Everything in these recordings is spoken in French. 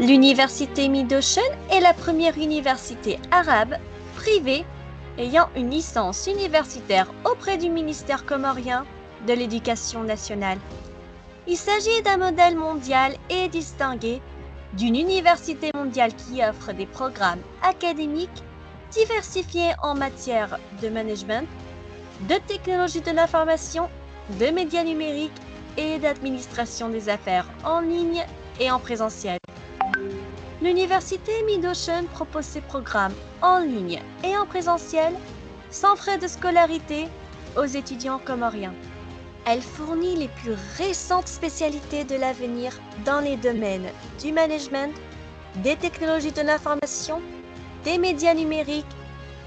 L'université Mid-Ocean est la première université arabe privée ayant une licence universitaire auprès du ministère comorien de l'Éducation nationale. Il s'agit d'un modèle mondial et distingué d'une université mondiale qui offre des programmes académiques diversifiés en matière de management, de technologie de l'information, de médias numériques et d'administration des affaires en ligne et en présentiel. L'université Mid-Ocean propose ses programmes en ligne et en présentiel sans frais de scolarité aux étudiants comoriens. Elle fournit les plus récentes spécialités de l'avenir dans les domaines du management, des technologies de l'information, des médias numériques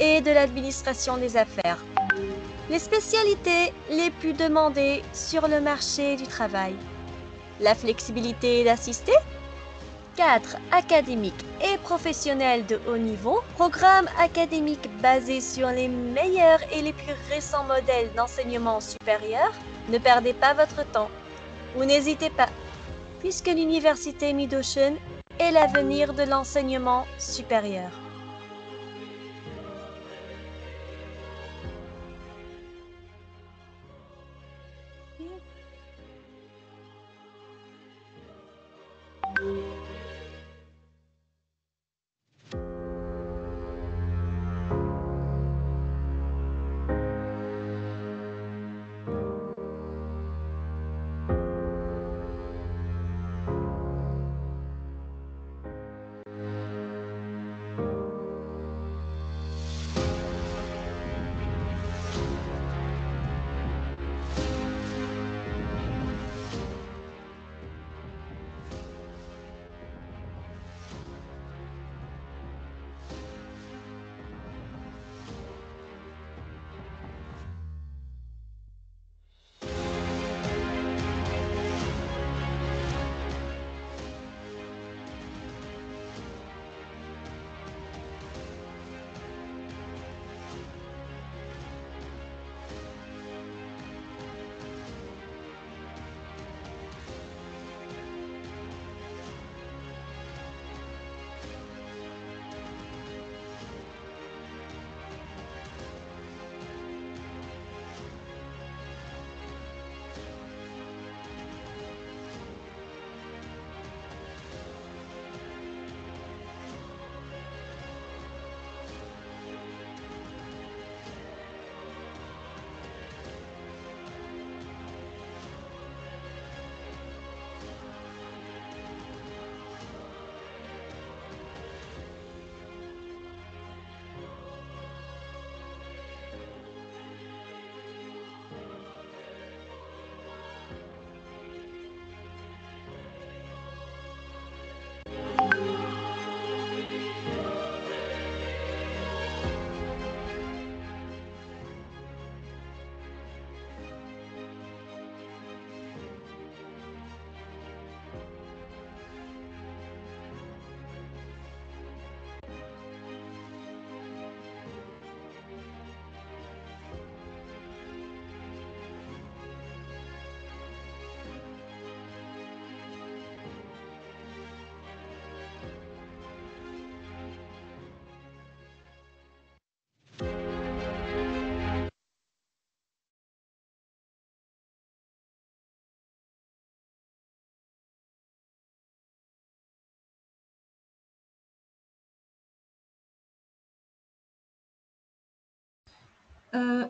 et de l'administration des affaires. Les spécialités les plus demandées sur le marché du travail. La flexibilité d'assister, cadre académique et professionnel de haut niveau, programme académique basé sur les meilleurs et les plus récents modèles d'enseignement supérieur. Ne perdez pas votre temps ou n'hésitez pas, puisque l'université Mid-Ocean est l'avenir de l'enseignement supérieur.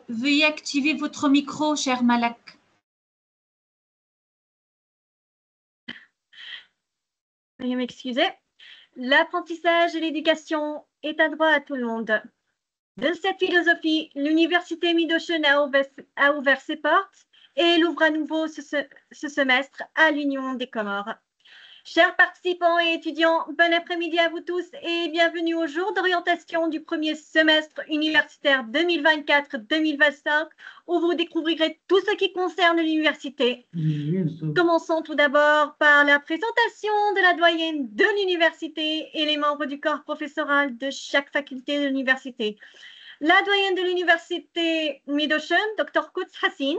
Veuillez activer votre micro, cher Malak. Veuillez m'excuser. L'apprentissage et l'éducation est un droit à tout le monde. De cette philosophie, l'université Mid-Ocean a ouvert ses portes et elle ouvre à nouveau ce semestre à l'Union des Comores. Chers participants et étudiants, bon après-midi à vous tous et bienvenue au jour d'orientation du premier semestre universitaire 2024-2025 où vous découvrirez tout ce qui concerne l'université. Commençons tout d'abord par la présentation de la doyenne de l'université et les membres du corps professoral de chaque faculté de l'université. La doyenne de l'université Mid-Ocean, Dr. Quds Hassin.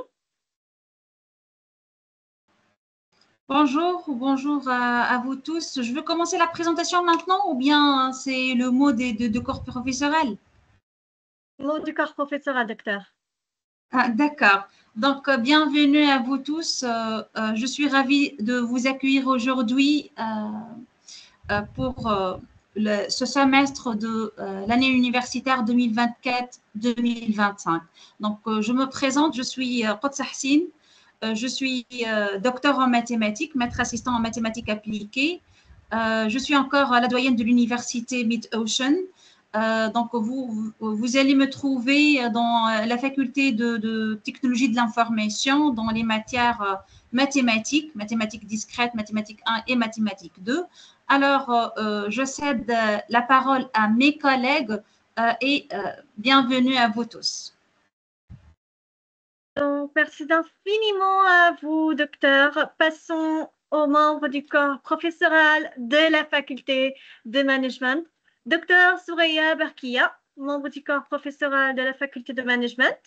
Bonjour, bonjour à vous tous. Je veux commencer la présentation maintenant ou bien c'est le mot de corps professorel? Mot du corps professoral, docteur. Ah, d'accord. Donc, bienvenue à vous tous. Je suis ravie de vous accueillir aujourd'hui pour ce semestre de l'année universitaire 2024-2025. Donc, je me présente, je suis Quds Hachine. Je suis docteur en mathématiques, maître assistant en mathématiques appliquées. Je suis encore la doyenne de l'université Mid-Ocean. Donc, vous allez me trouver dans la faculté de technologie de l'information, dans les matières mathématiques, mathématiques discrètes, mathématiques 1 et mathématiques 2. Alors, je cède la parole à mes collègues et bienvenue à vous tous. Donc, merci infiniment à vous, docteur. Passons aux membres du corps professoral de la faculté de management. Docteur Souraya Barkia, membre du corps professoral de la faculté de management.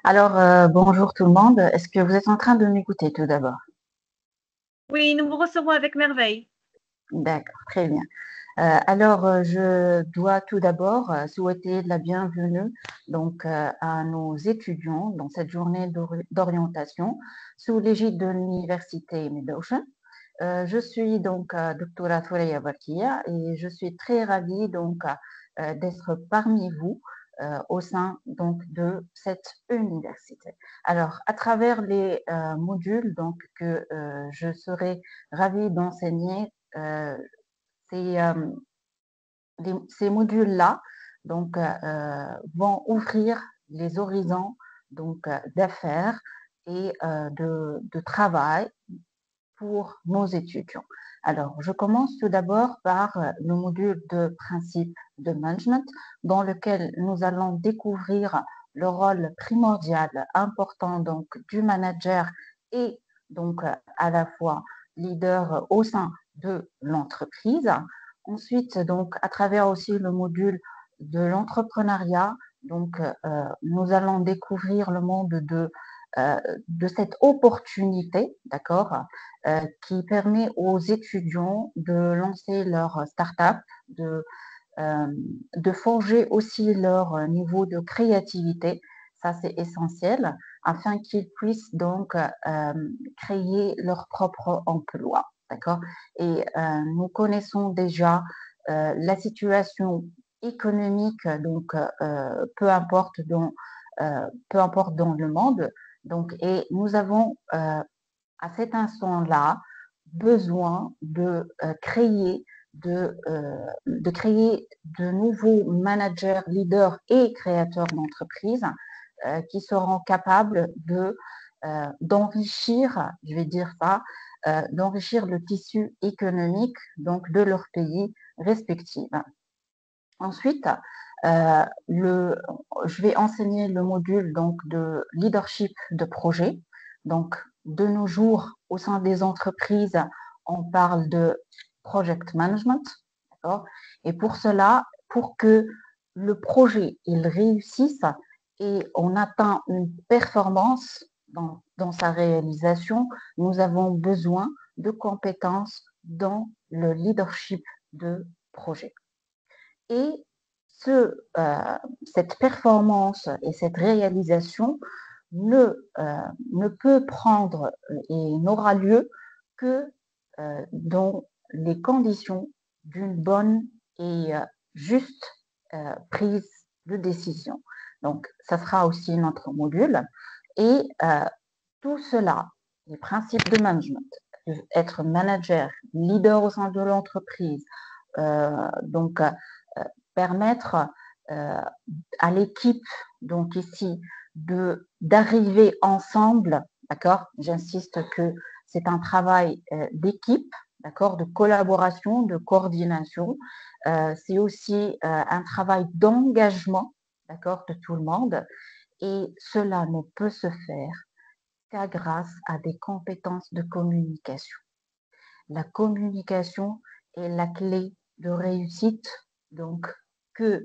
Alors, bonjour tout le monde. Est-ce que vous êtes en train de m'écouter tout d'abord? Oui, nous vous recevons avec merveille. D'accord, très bien. Je dois tout d'abord souhaiter la bienvenue donc à nos étudiants dans cette journée d'orientation sous l'égide de l'université Mid-Ocean. Je suis donc Dr. Thoureya Barkia et je suis très ravie donc d'être parmi vous au sein donc de cette université. Alors, à travers les modules donc que je serai ravie d'enseigner, ces, ces modules-là donc vont ouvrir les horizons donc d'affaires et de travail pour nos étudiants. Alors, je commence tout d'abord par le module de principe de management dans lequel nous allons découvrir le rôle primordial, important donc du manager et donc à la fois leader au sein de l'entreprise. Ensuite, donc à travers aussi le module de l'entrepreneuriat, donc nous allons découvrir le monde de cette opportunité, d'accord, qui permet aux étudiants de lancer leur start-up, de forger aussi leur niveau de créativité. Ça, c'est essentiel afin qu'ils puissent donc créer leur propre emploi. D'accord? Et nous connaissons déjà la situation économique, donc peu importe dans le monde. Donc, et nous avons à cet instant-là besoin de créer de nouveaux managers, leaders et créateurs d'entreprises qui seront capables d'enrichir, je vais dire ça, d'enrichir le tissu économique donc de leur pays respectif. Ensuite, je vais enseigner le module donc de leadership de projet. Donc, de nos jours, au sein des entreprises, on parle de project management. Et pour cela, pour que le projet il réussisse et on atteint une performance dans sa réalisation, nous avons besoin de compétences dans le leadership de projet. Et cette performance et cette réalisation ne peut prendre et n'aura lieu que dans les conditions d'une bonne et juste prise de décision. Donc, ça sera aussi notre module. Et tout cela, les principes de management, être manager, leader au sein de l'entreprise, donc permettre à l'équipe, donc ici, d'arriver ensemble, d'accord? J'insiste que c'est un travail d'équipe, d'accord, de collaboration, de coordination. C'est aussi un travail d'engagement, d'accord, de tout le monde. Et cela ne peut se faire qu'à grâce à des compétences de communication. La communication est la clé de réussite, donc que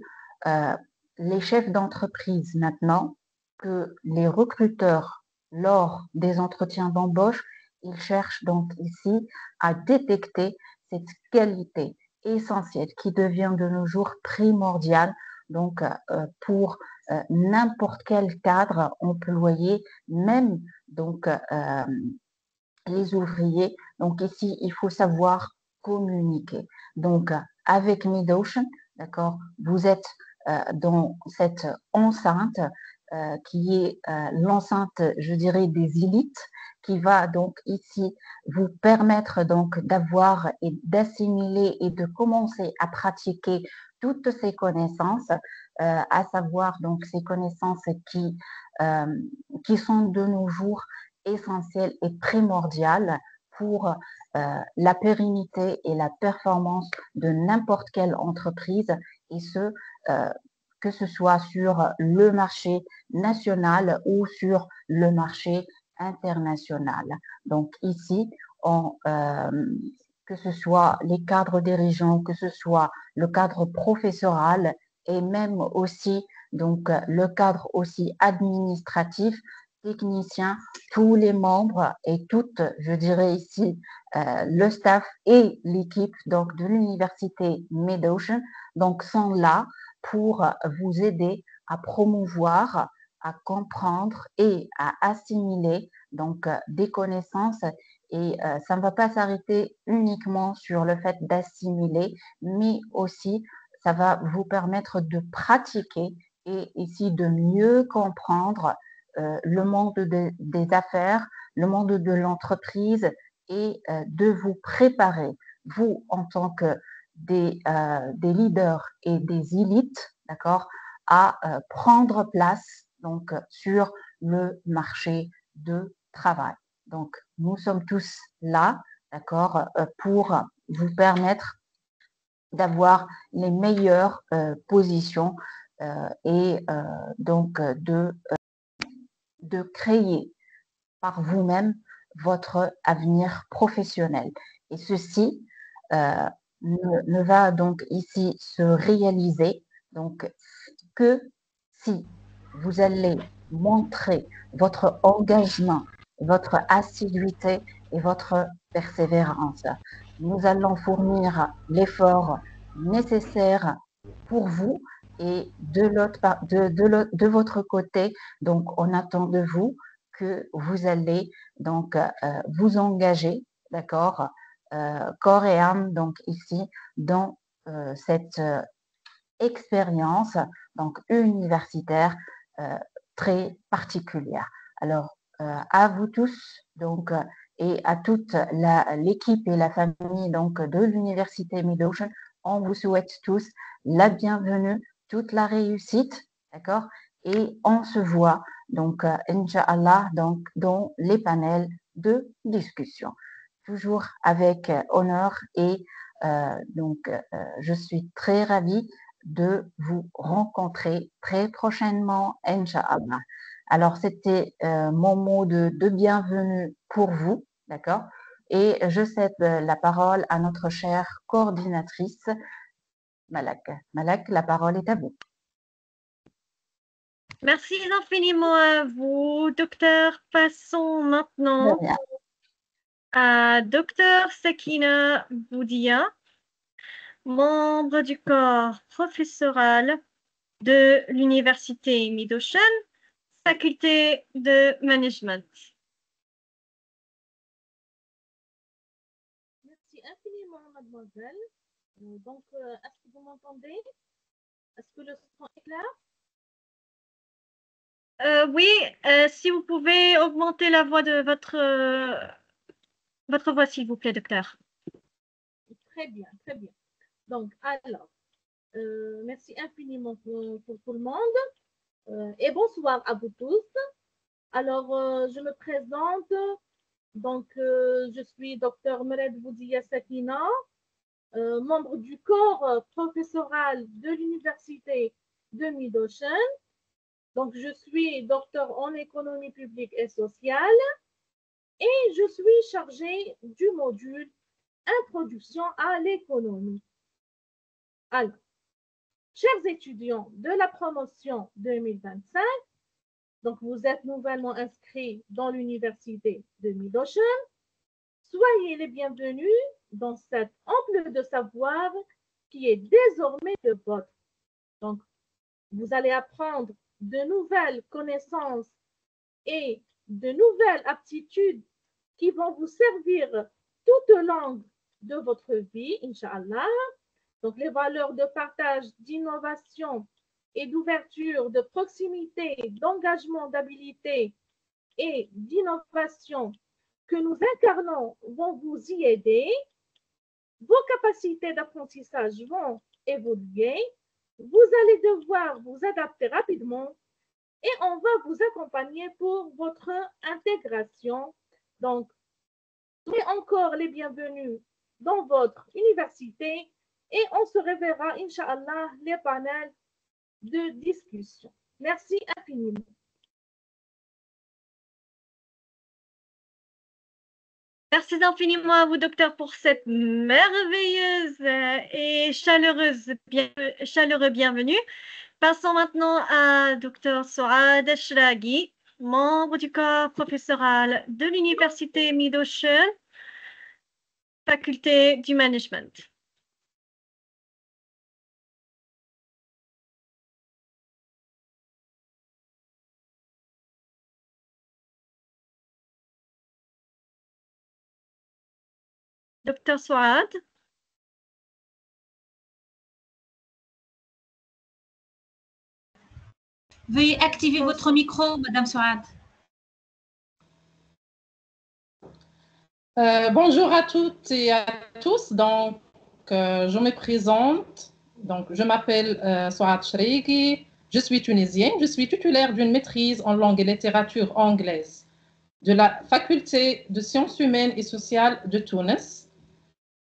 les chefs d'entreprise maintenant, que les recruteurs lors des entretiens d'embauche Il cherche donc ici à détecter cette qualité essentielle qui devient de nos jours primordiale donc pour n'importe quel cadre employé, même donc les ouvriers. Donc ici, il faut savoir communiquer. Donc avec MidOcean, d'accord, vous êtes dans cette enceinte qui est l'enceinte, je dirais, des élites, qui va donc ici vous permettre donc d'avoir et d'assimiler et de commencer à pratiquer toutes ces connaissances, à savoir donc ces connaissances qui sont de nos jours essentielles et primordiales pour la pérennité et la performance de n'importe quelle entreprise, et ce, que ce soit sur le marché national ou sur le marché international. Donc ici, que ce soit les cadres dirigeants, que ce soit le cadre professoral et même aussi donc le cadre aussi administratif, technicien, tous les membres et toutes, je dirais ici, le staff et l'équipe donc de l'université MidOcean donc sont là pour vous aider à promouvoir, à comprendre et à assimiler donc des connaissances. Et ça ne va pas s'arrêter uniquement sur le fait d'assimiler, mais aussi ça va vous permettre de pratiquer et ici de mieux comprendre le monde des affaires, le monde de l'entreprise, et de vous préparer, vous en tant que des leaders et des élites, d'accord, à prendre place donc sur le marché de travail. Donc, nous sommes tous là, d'accord, pour vous permettre d'avoir les meilleures positions et donc de créer par vous-même votre avenir professionnel. Et ceci ne va donc ici se réaliser donc que si vous allez montrer votre engagement, votre assiduité et votre persévérance. Nous allons fournir l'effort nécessaire pour vous, et de votre côté, donc on attend de vous que vous allez donc vous engager, d'accord, corps et âme, donc ici, dans cette expérience donc universitaire très particulière. Alors, à vous tous donc et à toute l'équipe et la famille donc de l'université MidOcean, on vous souhaite tous la bienvenue, toute la réussite, d'accord? Et on se voit donc Inch'Allah donc dans les panels de discussion. Toujours avec honneur, et donc je suis très ravie de vous rencontrer très prochainement, Inch'Allah. Alors, c'était mon mot de bienvenue pour vous, d'accord? Et je cède la parole à notre chère coordinatrice, Malak. Malak, la parole est à vous. Merci infiniment à vous, docteur. Passons maintenant à docteur Sakina Boudia, membre du corps professoral de l'université MidOcean, faculté de management. Merci infiniment, mademoiselle. Donc, est-ce que vous m'entendez? Est-ce que le son est clair? Oui, si vous pouvez augmenter la voix de votre voix, s'il vous plaît, docteur. Très bien, très bien. Donc, alors, merci infiniment pour tout le monde et bonsoir à vous tous. Alors, je me présente. Donc, je suis docteur Mered Boudia Sakina, membre du corps professoral de l'université de MidOcean. Donc, je suis docteur en économie publique et sociale et je suis chargée du module Introduction à l'économie. Alors, chers étudiants de la promotion 2025, donc vous êtes nouvellement inscrits dans l'université de MidOcean. Soyez les bienvenus dans cet ample de savoir qui est désormais le vôtre. Donc, vous allez apprendre de nouvelles connaissances et de nouvelles aptitudes qui vont vous servir tout au long de votre vie, Inch'Allah. Donc, les valeurs de partage, d'innovation et d'ouverture, de proximité, d'engagement, d'habilité et d'innovation que nous incarnons vont vous y aider. Vos capacités d'apprentissage vont évoluer. Vous allez devoir vous adapter rapidement et on va vous accompagner pour votre intégration. Donc, soyez encore les bienvenus dans votre université et on se reverra, Inch'Allah, les panels de discussion. Merci infiniment. Merci infiniment à vous, docteur, pour cette merveilleuse et chaleureux bienvenue. Passons maintenant à docteur Souad Shraghi, membre du corps professoral de l'Université Mid-Ocean, faculté du management. Docteur Souad. Veuillez activer votre micro, Madame Souad. Bonjour à toutes et à tous. Donc, je me présente. Donc, je m'appelle Souad Shraghi. Je suis tunisienne. Je suis titulaire d'une maîtrise en langue et littérature anglaise de la faculté de sciences humaines et sociales de Tunis.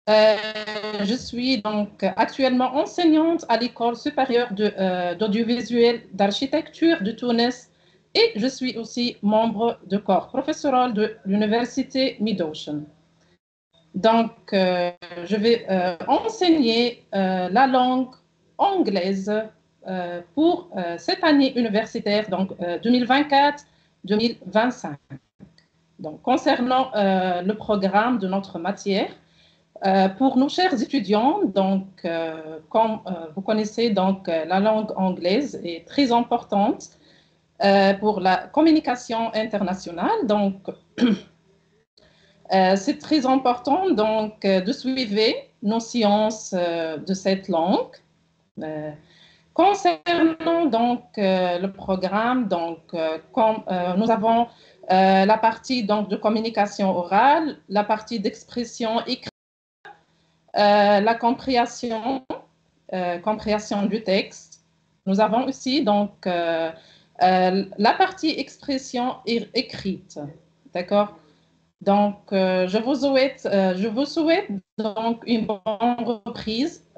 Je suis donc actuellement enseignante à l'école supérieure d'audiovisuel d'architecture de Tunis et je suis aussi membre du corps professoral de l'université Mid-Ocean. Donc, je vais enseigner la langue anglaise pour cette année universitaire, donc 2024-2025. Donc, concernant le programme de notre matière, pour nos chers étudiants, donc, comme vous connaissez, donc, la langue anglaise est très importante pour la communication internationale. Donc, c'est très important donc, de suivre nos sciences de cette langue. Concernant donc, le programme, donc, comme nous avons la partie donc, de communication orale, la partie d'expression écrite, la compréhension du texte. Nous avons aussi donc la partie expression écrite, d'accord? Donc, je vous souhaite donc une bonne reprise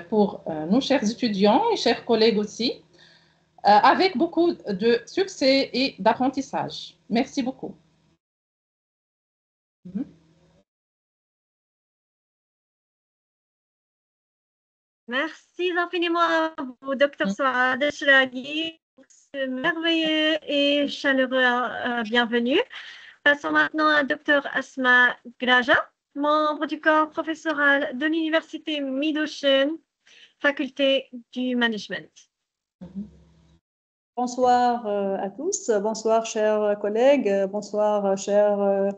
pour nos chers étudiants et chers collègues aussi, avec beaucoup de succès et d'apprentissage. Merci beaucoup. Merci infiniment à vous, docteur Souad Shraghi, pour ce merveilleux et chaleureux bienvenue. Passons maintenant à Dr Asma Graja, membre du corps professoral de l'Université Mid-Ocean, faculté du management. Bonsoir à tous, bonsoir chers collègues, bonsoir chers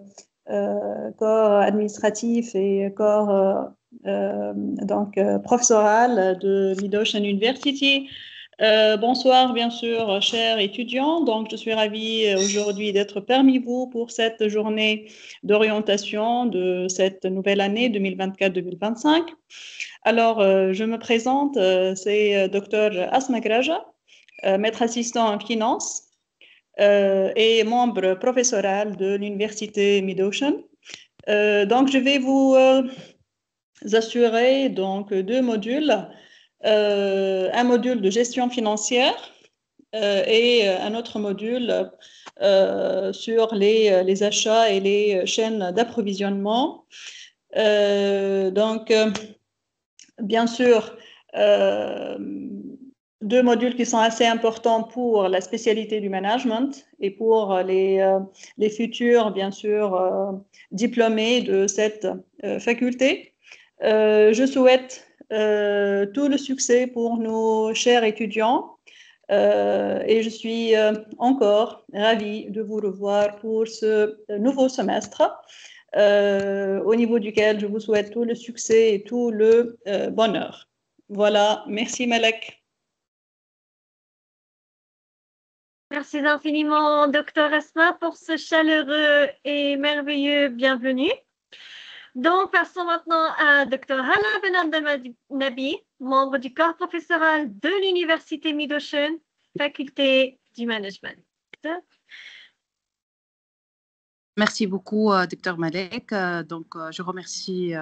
corps administratifs et corps professoral de Mid-Ocean University. Bonsoir, bien sûr, chers étudiants. Donc, je suis ravie aujourd'hui d'être parmi vous pour cette journée d'orientation de cette nouvelle année 2024-2025. Alors, je me présente, c'est Dr Asma Graja, maître assistant en finance et membre professoral de l'Université Mid-Ocean. Donc, je vais vous assurer donc, deux modules. Un module de gestion financière et un autre module sur les achats et les chaînes d'approvisionnement. Donc, bien sûr, deux modules qui sont assez importants pour la spécialité du management et pour les futurs, bien sûr, diplômés de cette faculté. Je souhaite tout le succès pour nos chers étudiants et je suis encore ravie de vous revoir pour ce nouveau semestre au niveau duquel je vous souhaite tout le succès et tout le bonheur. Voilà, merci Malek. Merci infiniment, Dr Asma, pour ce chaleureux et merveilleux bienvenue. Donc, passons maintenant à Dr Hala Ben Abdelnabi, membre du corps professoral de l'Université Mid-Ocean, faculté du management. Merci beaucoup, Dr Malek. Je remercie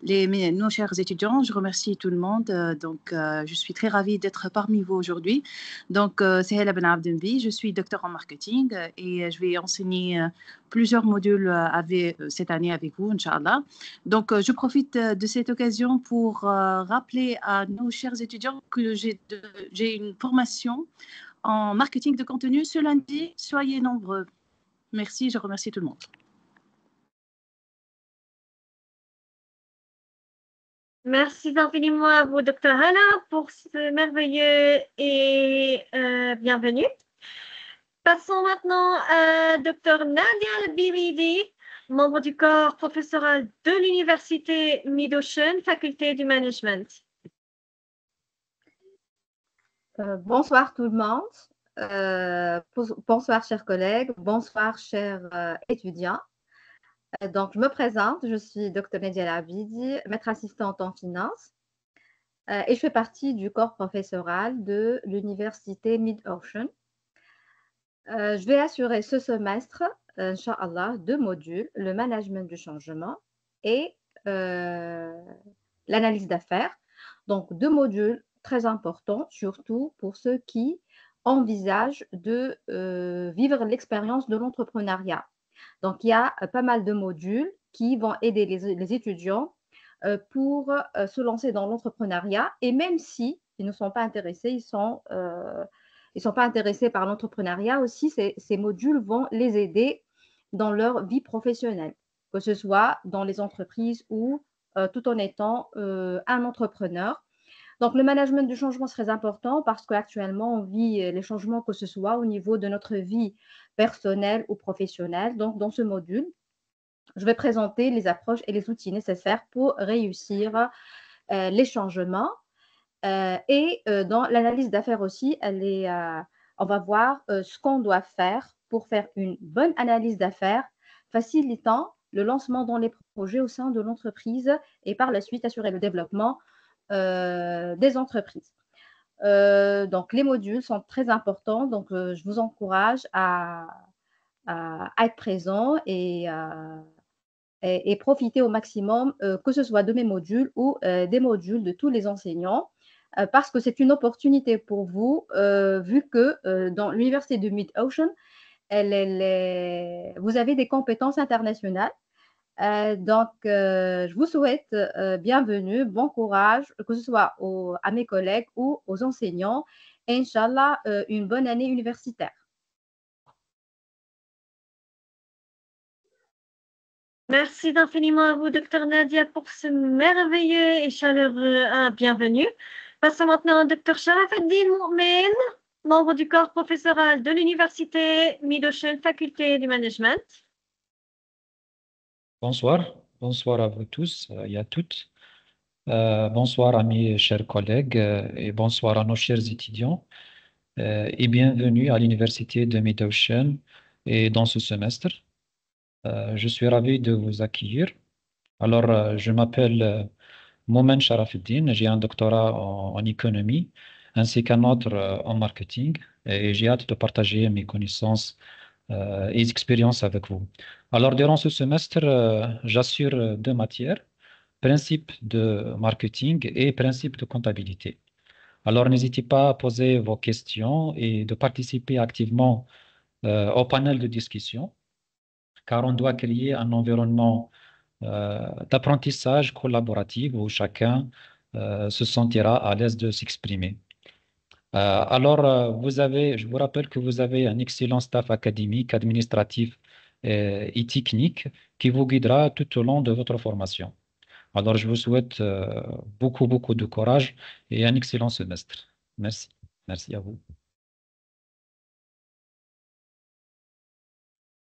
nos chers étudiants, je remercie tout le monde. Je suis très ravie d'être parmi vous aujourd'hui. C'est Hala Ben Abdelnabi, je suis docteur en marketing et je vais enseigner plusieurs modules cette année avec vous, Inch'Allah. Je profite de cette occasion pour rappeler à nos chers étudiants que j'ai une formation en marketing de contenu ce lundi. Soyez nombreux. Merci, je remercie tout le monde. Merci infiniment à vous, Dr Hala, pour ce merveilleux et bienvenue. Passons maintenant à Dr Nadia Al-Biridi, membre du corps professoral de l'Université Mid-Ocean, faculté du management. Bonsoir tout le monde. Bonsoir chers collègues, bonsoir chers étudiants. Je me présente, je suis Dr Nadia Al-Abidi, maître assistante en finance et je fais partie du corps professoral de l'Université Mid-Ocean. Je vais assurer ce semestre, Inch'Allah, 2 modules, le management du changement et l'analyse d'affaires. Donc 2 modules très importants, surtout pour ceux qui envisagent de vivre l'expérience de l'entrepreneuriat. Donc, il y a pas mal de modules qui vont aider les étudiants pour se lancer dans l'entrepreneuriat. Et même si ils ne sont pas intéressés, ils sont pas intéressés par l'entrepreneuriat aussi, ces modules vont les aider dans leur vie professionnelle, que ce soit dans les entreprises ou tout en étant un entrepreneur. Donc, le management du changement est très important parce qu'actuellement, on vit les changements, que ce soit au niveau de notre vie personnelle ou professionnelle. Donc, dans ce module, je vais présenter les approches et les outils nécessaires pour réussir les changements. Dans l'analyse d'affaires aussi, on va voir ce qu'on doit faire pour faire une bonne analyse d'affaires, facilitant le lancement dans les projets au sein de l'entreprise et par la suite assurer le développement des entreprises. Donc, les modules sont très importants. Donc, je vous encourage à être présent et profiter au maximum, que ce soit de mes modules ou des modules de tous les enseignants, parce que c'est une opportunité pour vous, vu que dans l'Université de Mid-Ocean, vous avez des compétences internationales. Je vous souhaite bienvenue, bon courage, que ce soit à mes collègues ou aux enseignants. Et Inch'Allah, une bonne année universitaire. Merci infiniment à vous, Dr Nadia, pour ce merveilleux et chaleureux bienvenue. Passons maintenant à Dr Sharafaddin Mourmen, membre du corps professoral de l'Université Mid-Ocean, faculté du management. Bonsoir, bonsoir à vous tous et à toutes. Bonsoir à mes chers collègues et bonsoir à nos chers étudiants et bienvenue à l'Université de Mid-Ocean et dans ce semestre. Je suis ravi de vous accueillir. Alors, je m'appelle Moumen Sharafuddin, j'ai un doctorat en économie ainsi qu'un autre en marketing et j'ai hâte de partager mes connaissances et expériences avec vous. Alors, durant ce semestre, j'assure 2 matières, principe de marketing et principe de comptabilité. Alors, n'hésitez pas à poser vos questions et de participer activement au panel de discussion, car on doit créer un environnement d'apprentissage collaboratif où chacun se sentira à l'aise de s'exprimer. Je vous rappelle que vous avez un excellent staff académique, administratif et technique qui vous guidera tout au long de votre formation. Alors, je vous souhaite beaucoup de courage et un excellent semestre. Merci. Merci à vous.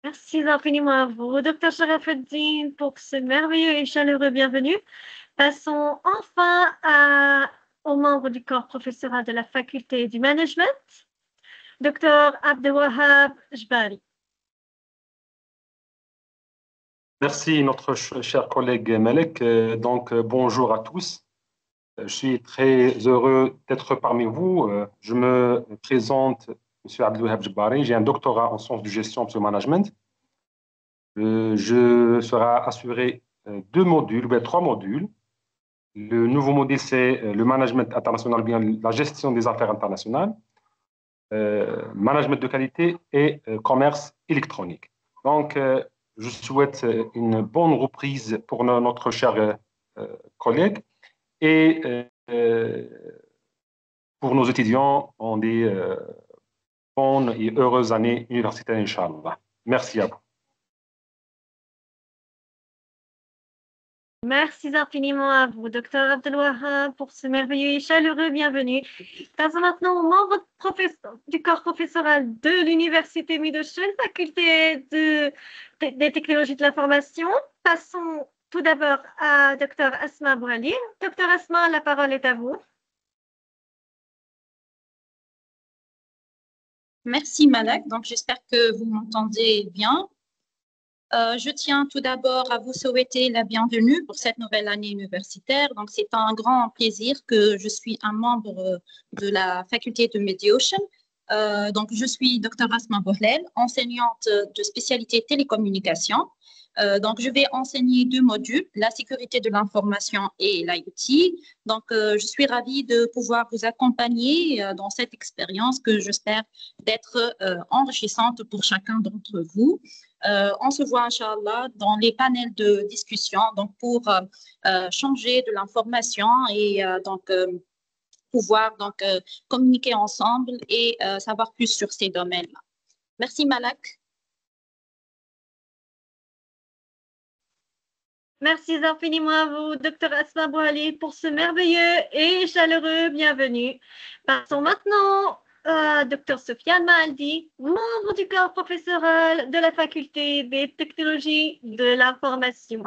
Merci infiniment à vous, Dr Sharafuddin, pour ce merveilleux et chaleureux bienvenue. Passons enfin aux membres du corps professoral de la faculté du management, Dr Abdelwahab Jbari. Merci, notre cher collègue Malek. Bonjour à tous. Je suis très heureux d'être parmi vous. Je me présente, M. Abdelwahab Jbari. J'ai un doctorat en sciences de gestion et de management. Je serai assuré trois modules. Le nouveau module, c'est le management international, bien la gestion des affaires internationales, management de qualité et commerce électronique. Donc, je souhaite une bonne reprise pour notre cher collègue et pour nos étudiants en des bonnes et heureuses années universitaires, Inch'Allah. Merci à vous. Merci infiniment à vous, Dr Abdelwahab, pour ce merveilleux et chaleureux bienvenue. Passons maintenant aux membres du corps professoral de l'Université Midoshen, faculté des technologies de l'information. Passons tout d'abord à Dr Asma Bouali. Dr Asma, la parole est à vous. Merci Malak, donc j'espère que vous m'entendez bien. Je tiens tout d'abord à vous souhaiter la bienvenue pour cette nouvelle année universitaire. Donc, c'est un grand plaisir que je suis un membre de la faculté de Mid-Ocean. Donc, je suis Dr Asma Bouhlel, enseignante de spécialité télécommunication. Donc, je vais enseigner 2 modules, la sécurité de l'information et l'IoT. Donc, je suis ravie de pouvoir vous accompagner dans cette expérience que j'espère d'être enrichissante pour chacun d'entre vous. On se voit, Inch'Allah, dans les panels de discussion donc pour changer de l'information et pouvoir communiquer ensemble et savoir plus sur ces domaines-là. Merci, Malak. Merci infiniment à vous, Dr Asma Bouali, pour ce merveilleux et chaleureux bienvenue. Passons maintenant à Dr Sofiane Maldi, membre du corps professoral de la faculté des technologies de l'information.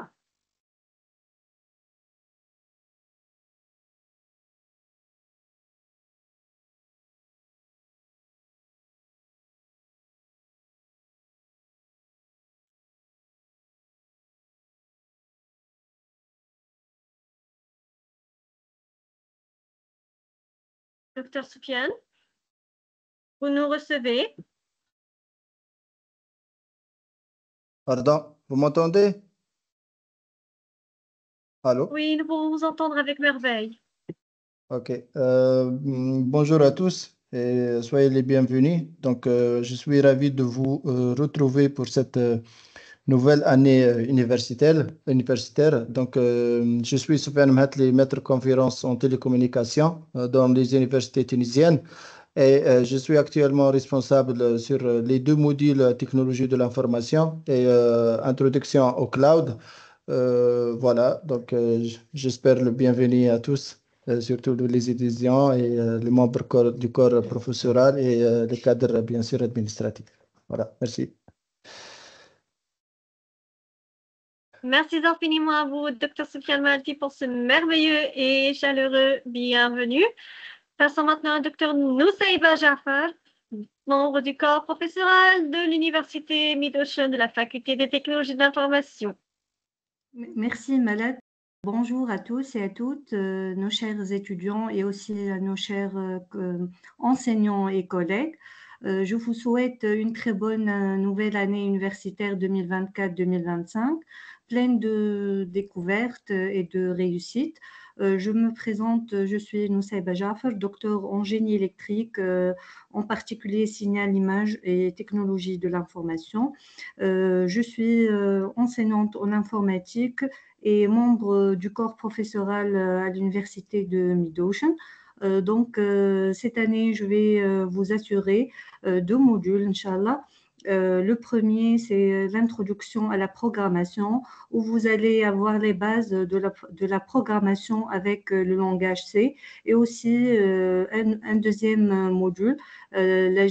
Dr Sofiane, vous nous recevez? Pardon, vous m'entendez? Allô? Oui, nous pouvons vous entendre avec merveille. Ok. Bonjour à tous et soyez les bienvenus. Donc, je suis ravi de vous retrouver pour cette nouvelle année universitaire. Donc, je suis Soufiane Mhatli, maître de conférence en télécommunication dans les universités tunisiennes. Et je suis actuellement responsable sur les 2 modules technologie de l'information et introduction au cloud. Voilà, donc j'espère le bienvenue à tous, surtout les étudiants et les membres du corps professoral et les cadres, bien sûr, administratifs. Voilà, merci. Merci infiniment à vous, Dr Soufiane Maldi, pour ce merveilleux et chaleureux bienvenue. Passons maintenant à Dr Nusayba Jafar, membre du corps professoral de l'Université Mid-Ocean de la faculté des technologies de l'information. Merci Malak. Bonjour à tous et à toutes, nos chers étudiants et aussi à nos chers enseignants et collègues. Je vous souhaite une très bonne nouvelle année universitaire 2024-2025, pleine de découvertes et de réussites. Je me présente, je suis Nusayba Jafar, docteur en génie électrique, en particulier signal, image et technologie de l'information. Je suis enseignante en informatique et membre du corps professoral à l'université de Mid-Ocean. Donc, cette année, je vais vous assurer 2 modules, Inch'Allah. Le premier, c'est l'introduction à la programmation, où vous allez avoir les bases de la programmation avec le langage C, et aussi un deuxième module, le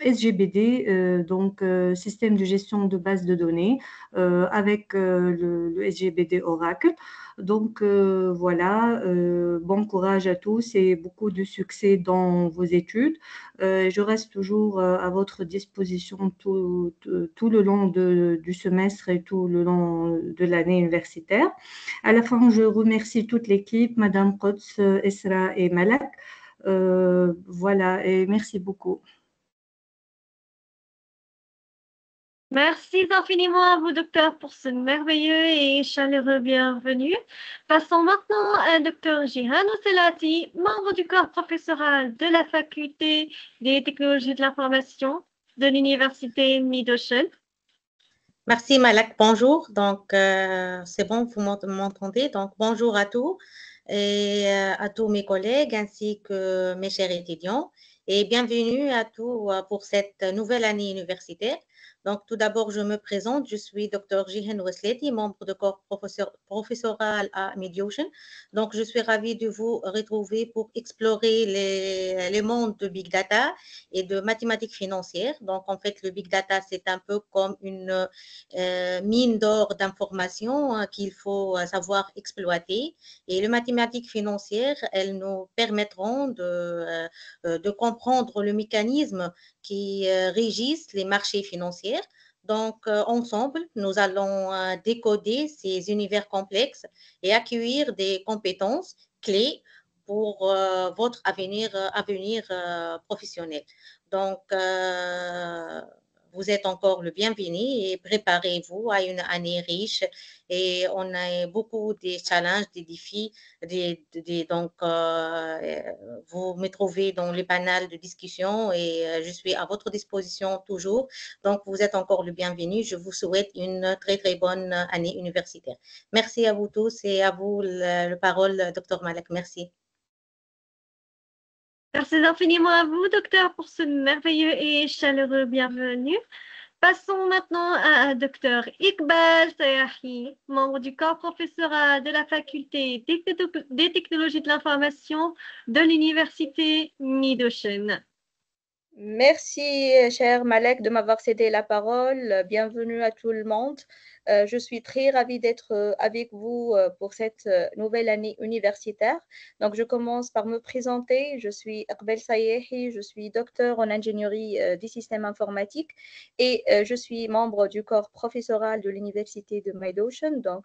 SGBD, donc système de gestion de base de données, avec le SGBD Oracle. Donc voilà, bon courage à tous et beaucoup de succès dans vos études. Je reste toujours à votre disposition tout le long du semestre et tout le long de l'année universitaire. À la fin, je remercie toute l'équipe, Madame Quds, Esra et Malak. Voilà, et merci beaucoup. Merci infiniment à vous, docteur, pour ce merveilleux et chaleureux bienvenue. Passons maintenant à Dr Jihan Oselati, membre du corps professoral de la faculté des technologies de l'information de l'université Mid-Ocean. Merci Malak, bonjour. Donc, c'est bon, vous m'entendez. Donc, bonjour à tous et à tous mes collègues ainsi que mes chers étudiants. Et bienvenue à tous pour cette nouvelle année universitaire. Donc, tout d'abord, je me présente. Je suis Dr Jihan Oselati, membre de corps professoral à Mid-Ocean. Donc, je suis ravie de vous retrouver pour explorer les mondes de Big Data et de mathématiques financières. Donc, en fait, le Big Data, c'est un peu comme une mine d'or d'informations qu'il faut savoir exploiter. Et les mathématiques financières, elles nous permettront de comprendre le mécanisme qui régissent les marchés financiers. Donc, ensemble, nous allons décoder ces univers complexes et acquérir des compétences clés pour votre avenir professionnel. Donc, vous êtes encore le bienvenu et préparez-vous à une année riche et on a beaucoup de challenges, des défis. Donc, vous me trouvez dans le panel de discussion et je suis à votre disposition toujours. Donc, vous êtes encore le bienvenu. Je vous souhaite une très, très bonne année universitaire. Merci à vous tous et à vous la parole, Dr Malak. Merci. Merci infiniment à vous, docteur, pour ce merveilleux et chaleureux bienvenue. Passons maintenant à Dr Iqbal Sayahi, membre du corps professoral de la faculté des technologies de l'information de l'université Mid-Ocean. Merci, cher Malek, de m'avoir cédé la parole. Bienvenue à tout le monde. Je suis très ravie d'être avec vous pour cette nouvelle année universitaire. Donc, je commence par me présenter. Je suis Iqbal Sayahi, je suis docteur en ingénierie des systèmes informatiques et je suis membre du corps professoral de l'université de Mid-Ocean. Donc,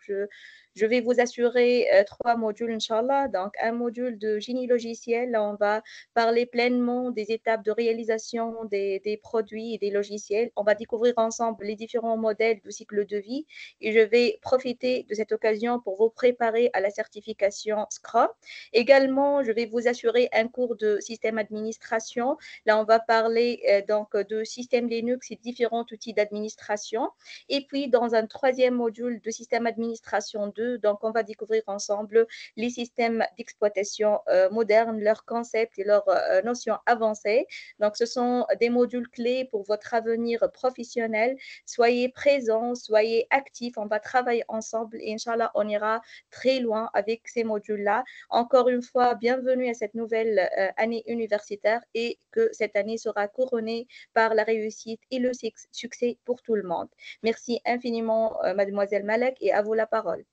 je vais vous assurer 3 modules, Inch'Allah. Donc, un module de génie logiciel. Là, on va parler pleinement des étapes de réalisation des produits et des logiciels. On va découvrir ensemble les différents modèles du cycle de vie et je vais profiter de cette occasion pour vous préparer à la certification Scrum. Également, je vais vous assurer un cours de système administration. Là, on va parler donc de système Linux et différents outils d'administration. Et puis, dans un 3e module de système administration 2, donc on va découvrir ensemble les systèmes d'exploitation modernes, leurs concepts et leurs notions avancées. Donc, ce sont des modules clés pour votre avenir professionnel. Soyez présents, soyez actifs. On va travailler ensemble et Inch'Allah, on ira très loin avec ces modules-là. Encore une fois, bienvenue à cette nouvelle année universitaire et que cette année sera couronnée par la réussite et le succès pour tout le monde. Merci infiniment, mademoiselle Malek, et à vous la parole.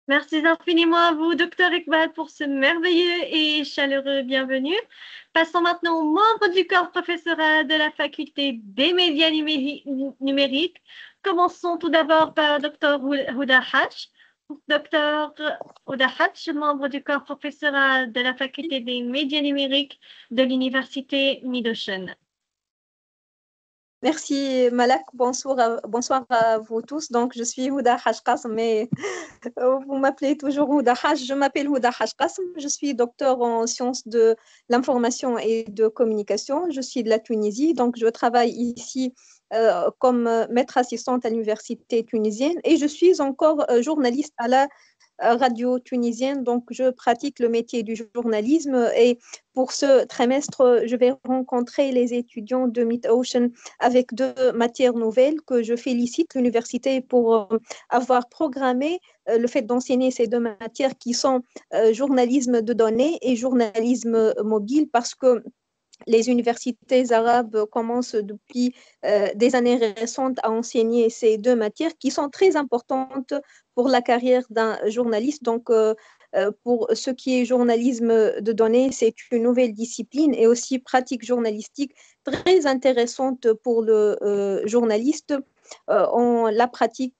Merci infiniment à vous, Dr Iqbal, pour ce merveilleux et chaleureux bienvenue. Passons maintenant aux membres du corps professoral de la faculté des médias numériques. Commençons tout d'abord par Dr Huda Haj. Dr Huda Haj, membre du corps professoral de la faculté des médias numériques de l'université Mid-Ocean. Merci Malak, bonsoir à vous tous. Donc je suis Huda Haj Qasim, mais vous m'appelez toujours Huda Haj. Je m'appelle Huda Haj Qasim, je suis docteur en sciences de l'information et de communication. Je suis de la Tunisie, donc je travaille ici comme maître assistante à l'université tunisienne et je suis encore journaliste à la radio tunisienne. Donc, je pratique le métier du journalisme et pour ce trimestre, je vais rencontrer les étudiants de Mid-Ocean avec 2 matières nouvelles que je félicite l'université pour avoir programmé le fait d'enseigner ces 2 matières qui sont journalisme de données et journalisme mobile parce que les universités arabes commencent depuis des années récentes à enseigner ces 2 matières qui sont très importantes pour la carrière d'un journaliste. Donc, pour ce qui est journalisme de données, c'est une nouvelle discipline et aussi pratique journalistique très intéressante pour le journaliste. On la pratique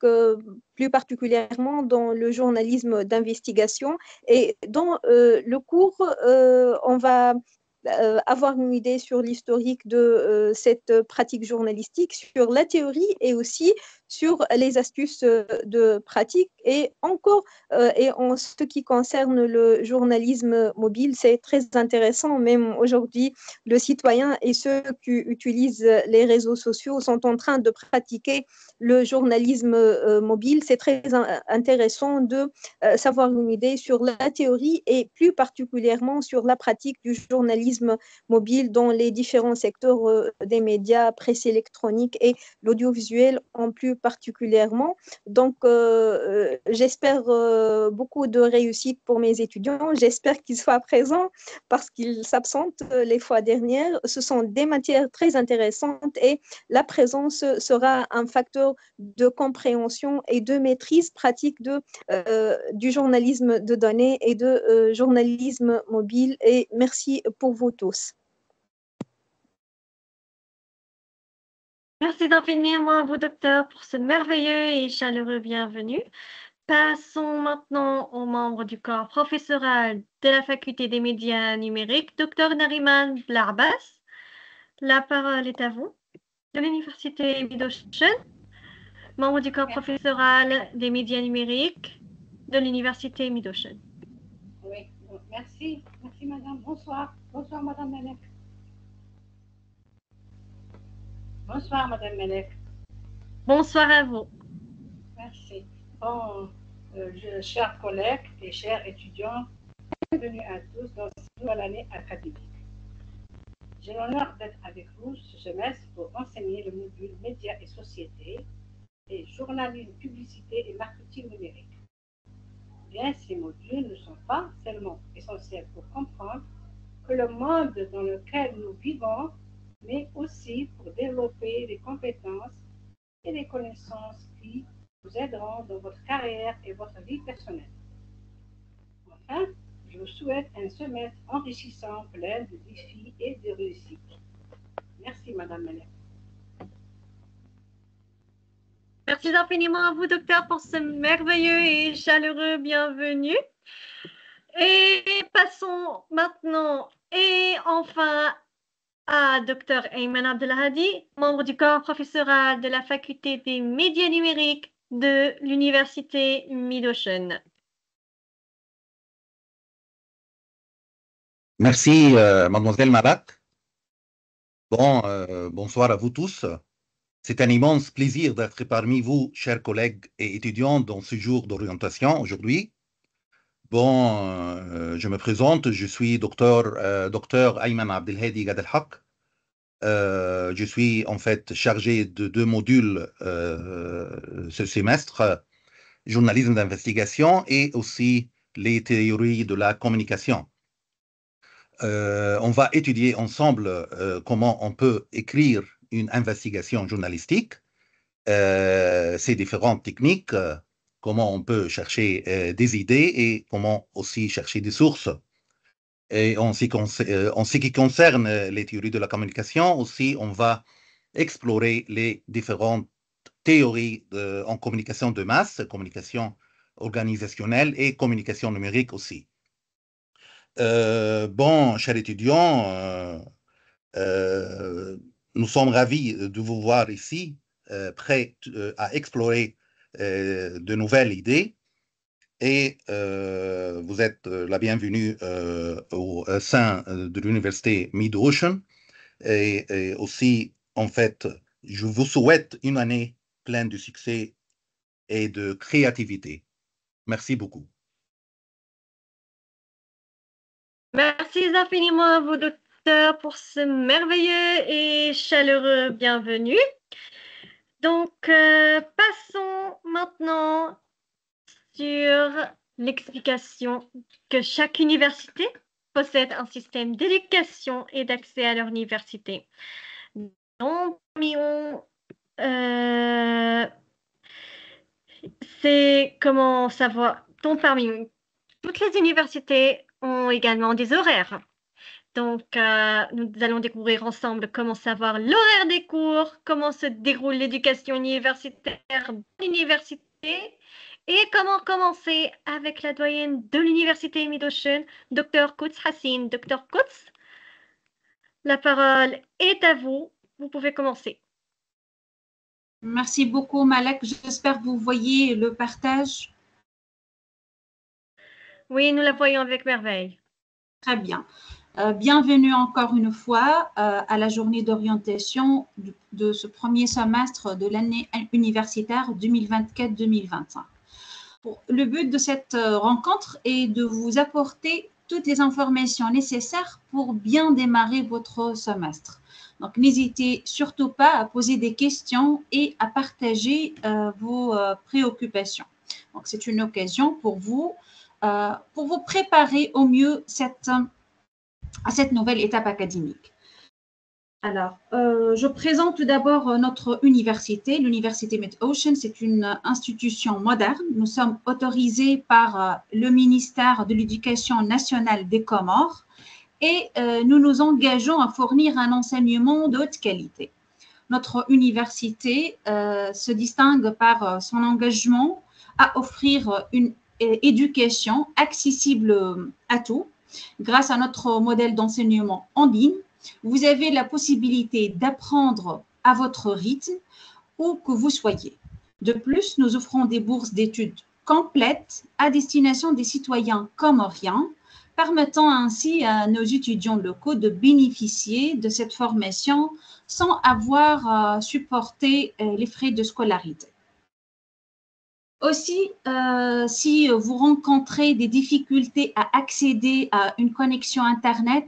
plus particulièrement dans le journalisme d'investigation et dans le cours, on va avoir une idée sur l'historique de cette pratique journalistique, sur la théorie et aussi sur les astuces de pratique. Et encore, et en ce qui concerne le journalisme mobile, c'est très intéressant. Même aujourd'hui, le citoyen et ceux qui utilisent les réseaux sociaux sont en train de pratiquer le journalisme mobile. C'est très intéressant de savoir une idée sur la théorie et plus particulièrement sur la pratique du journalisme mobile dans les différents secteurs des médias, presse électronique et l'audiovisuel en plus particulièrement. Donc, j'espère beaucoup de réussite pour mes étudiants. J'espère qu'ils soient présents parce qu'ils s'absentent les fois dernières. Ce sont des matières très intéressantes et la présence sera un facteur de compréhension et de maîtrise pratique du journalisme de données et de journalisme mobile. Et merci pour vous tous. Merci infiniment à vous, docteur, pour ce merveilleux et chaleureux bienvenue. Passons maintenant aux membres du corps professoral de la faculté des médias numériques, docteur Nariman Blarbas. La parole est à vous. De l'université Mid-Ocean, membre du corps professoral des médias numériques de l'université Mid-Ocean. Oui, merci. Merci, madame. Bonsoir. Bonsoir, madame Melek. Bonsoir, madame Melek. Bonsoir à vous. Merci. Bon, chers collègues et chers étudiants, bienvenue à tous dans cette nouvelle année académique. J'ai l'honneur d'être avec vous ce semestre pour enseigner le module Médias et société et journalisme, publicité et marketing numérique. Bien, ces modules ne sont pas seulement essentiels pour comprendre que le monde dans lequel nous vivons, mais aussi pour développer les compétences et les connaissances qui vous aideront dans votre carrière et votre vie personnelle. Enfin, je vous souhaite un semestre enrichissant, plein de défis et de réussites. Merci, madame Melek. Merci infiniment à vous, docteur, pour ce merveilleux et chaleureux bienvenue. Et passons maintenant et enfin à docteur Ayman Abdelhadi, membre du corps professoral de la faculté des médias numériques de l'université Mid-Ocean. Merci, mademoiselle Malak. Bon, bonsoir à vous tous. C'est un immense plaisir d'être parmi vous, chers collègues et étudiants, dans ce jour d'orientation aujourd'hui. Bon, je me présente, je suis docteur Ayman Abdelhadi Gadelhaq. Je suis en fait chargé de 2 modules ce semestre, journalisme d'investigation et aussi les théories de la communication. On va étudier ensemble comment on peut écrire une investigation journalistique, ces différentes techniques, comment on peut chercher des idées et comment aussi chercher des sources. Et en ce qui concerne les théories de la communication, aussi, on va explorer les différentes théories en communication de masse, communication organisationnelle et communication numérique aussi. Bon, chers étudiants, nous sommes ravis de vous voir ici, prêts à explorer de nouvelles idées. Et vous êtes la bienvenue au sein de l'université Mid-Ocean. Et aussi, en fait, je vous souhaite une année pleine de succès et de créativité. Merci beaucoup. Merci infiniment à vous, docteur, pour ce merveilleux et chaleureux bienvenue. Donc, passons maintenant sur l'explication que chaque université possède un système d'éducation et d'accès à leur université. Donc, c'est comment savoir. Donc, parmi toutes les universités ont également des horaires. Donc, nous allons découvrir ensemble comment savoir l'horaire des cours, comment se déroule l'éducation universitaire dans l'université et comment commencer avec la doyenne de l'université Mid-Ocean, Dr. Quds Hassin. Dr. Quds, la parole est à vous. Vous pouvez commencer. Merci beaucoup, Malek. J'espère que vous voyez le partage. Oui, nous la voyons avec merveille. Très bien. Bienvenue encore une fois à la journée d'orientation de ce premier semestre de l'année universitaire 2024-2025. Le but de cette rencontre est de vous apporter toutes les informations nécessaires pour bien démarrer votre semestre. Donc, n'hésitez surtout pas à poser des questions et à partager vos préoccupations. Donc, c'est une occasion pour vous préparer au mieux à cette nouvelle étape académique. Alors, je présente tout d'abord notre université. L'université Mid-Ocean, c'est une institution moderne. Nous sommes autorisés par le ministère de l'Éducation nationale des Comores et nous nous engageons à fournir un enseignement de haute qualité. Notre université se distingue par son engagement à offrir une éducation accessible à tous. Grâce à notre modèle d'enseignement en ligne, vous avez la possibilité d'apprendre à votre rythme où que vous soyez. De plus, nous offrons des bourses d'études complètes à destination des citoyens comoriens, permettant ainsi à nos étudiants locaux de bénéficier de cette formation sans avoir à supporter les frais de scolarité. Aussi, si vous rencontrez des difficultés à accéder à une connexion Internet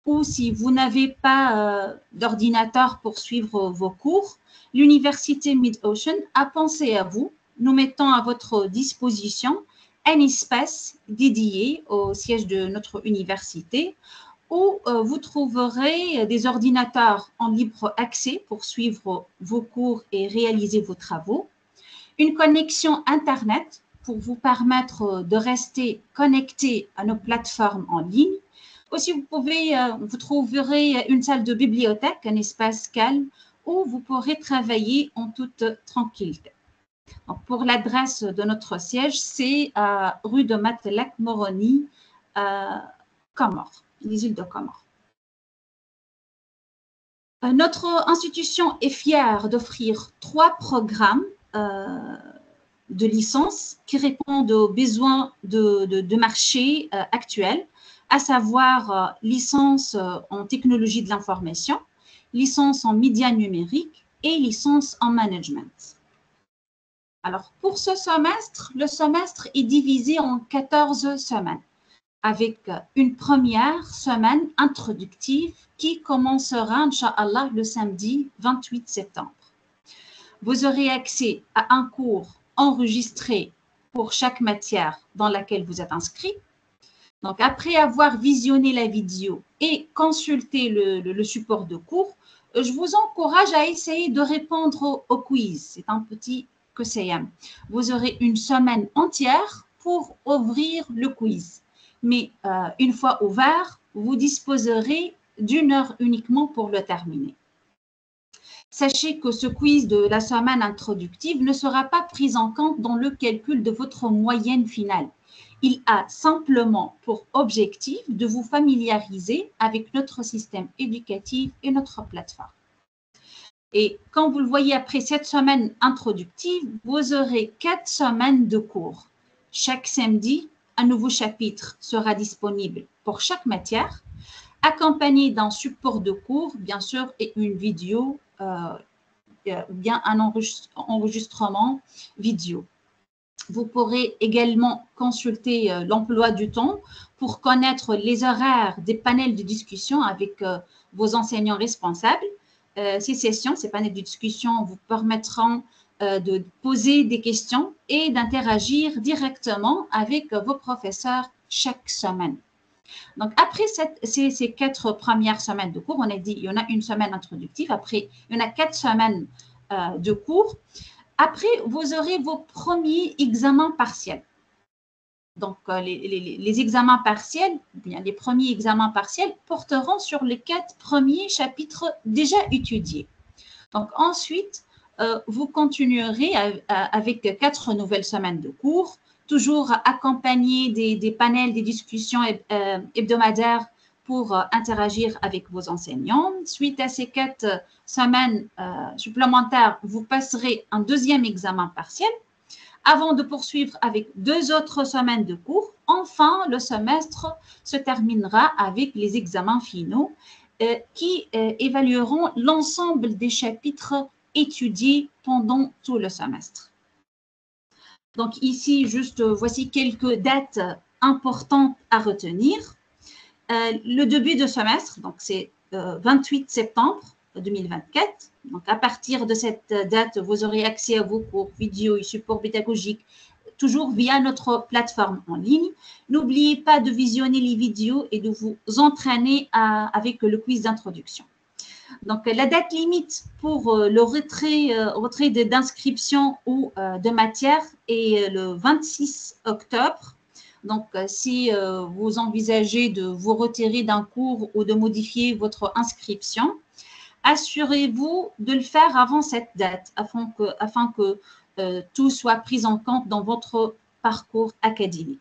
ou si vous n'avez pas d'ordinateur pour suivre vos cours, l'Université Mid-Ocean a pensé à vous, nous mettant à votre disposition un espace dédié au siège de notre université où vous trouverez des ordinateurs en libre accès pour suivre vos cours et réaliser vos travaux, une connexion Internet pour vous permettre de rester connecté à nos plateformes en ligne. Aussi, vous trouverez une salle de bibliothèque, un espace calme où vous pourrez travailler en toute tranquillité. Donc, pour l'adresse de notre siège, c'est à rue de Matelak Moroni, Comores, les îles de Comores. Notre institution est fière d'offrir 3 programmes de licence qui répondent aux besoins de marché actuels, à savoir licence en technologie de l'information, licence en médias numériques et licence en management. Alors, pour ce semestre, le semestre est divisé en 14 semaines, avec une première semaine introductive qui commencera, Inch'Allah, le samedi 28 septembre. Vous aurez accès à un cours enregistré pour chaque matière dans laquelle vous êtes inscrit. Donc, après avoir visionné la vidéo et consulté le support de cours, je vous encourage à essayer de répondre au quiz. C'est un petit QCM. Vous aurez une semaine entière pour ouvrir le quiz. Mais une fois ouvert, vous disposerez d'1 heure uniquement pour le terminer. Sachez que ce quiz de la semaine introductive ne sera pas pris en compte dans le calcul de votre moyenne finale. Il a simplement pour objectif de vous familiariser avec notre système éducatif et notre plateforme. Et quand vous le voyez après cette semaine introductive, vous aurez 4 semaines de cours. Chaque samedi, un nouveau chapitre sera disponible pour chaque matière, accompagné d'un support de cours, bien sûr, et une vidéo, bien un enregistrement vidéo. Vous pourrez également consulter l'emploi du temps pour connaître les horaires des panels de discussion avec vos enseignants responsables. Ces sessions, ces panels de discussion vous permettront de poser des questions et d'interagir directement avec vos professeurs chaque semaine. Donc, après ces 4 premières semaines de cours, on a dit il y en a une semaine introductive, après il y en a 4 semaines de cours. Après, vous aurez vos premiers examens partiels. Donc, les examens partiels, bien, les premiers examens partiels porteront sur les 4 premiers chapitres déjà étudiés. Donc, ensuite, vous continuerez avec 4 nouvelles semaines de cours, toujours accompagnés des panels, des discussions hebdomadaires pour interagir avec vos enseignants. Suite à ces 4 semaines supplémentaires, vous passerez un deuxième examen partiel avant de poursuivre avec 2 autres semaines de cours. Enfin, le semestre se terminera avec les examens finaux qui évalueront l'ensemble des chapitres étudiés pendant tout le semestre. Donc ici, juste voici quelques dates importantes à retenir. Le début de semestre, donc c'est 28 septembre 2024. Donc à partir de cette date, vous aurez accès à vos cours vidéo et supports pédagogiques, toujours via notre plateforme en ligne. N'oubliez pas de visionner les vidéos et de vous entraîner avec le quiz d'introduction. Donc, la date limite pour le retrait d'inscription ou de matière est le 26 octobre. Donc, si vous envisagez de vous retirer d'un cours ou de modifier votre inscription, assurez-vous de le faire avant cette date afin que tout soit pris en compte dans votre parcours académique.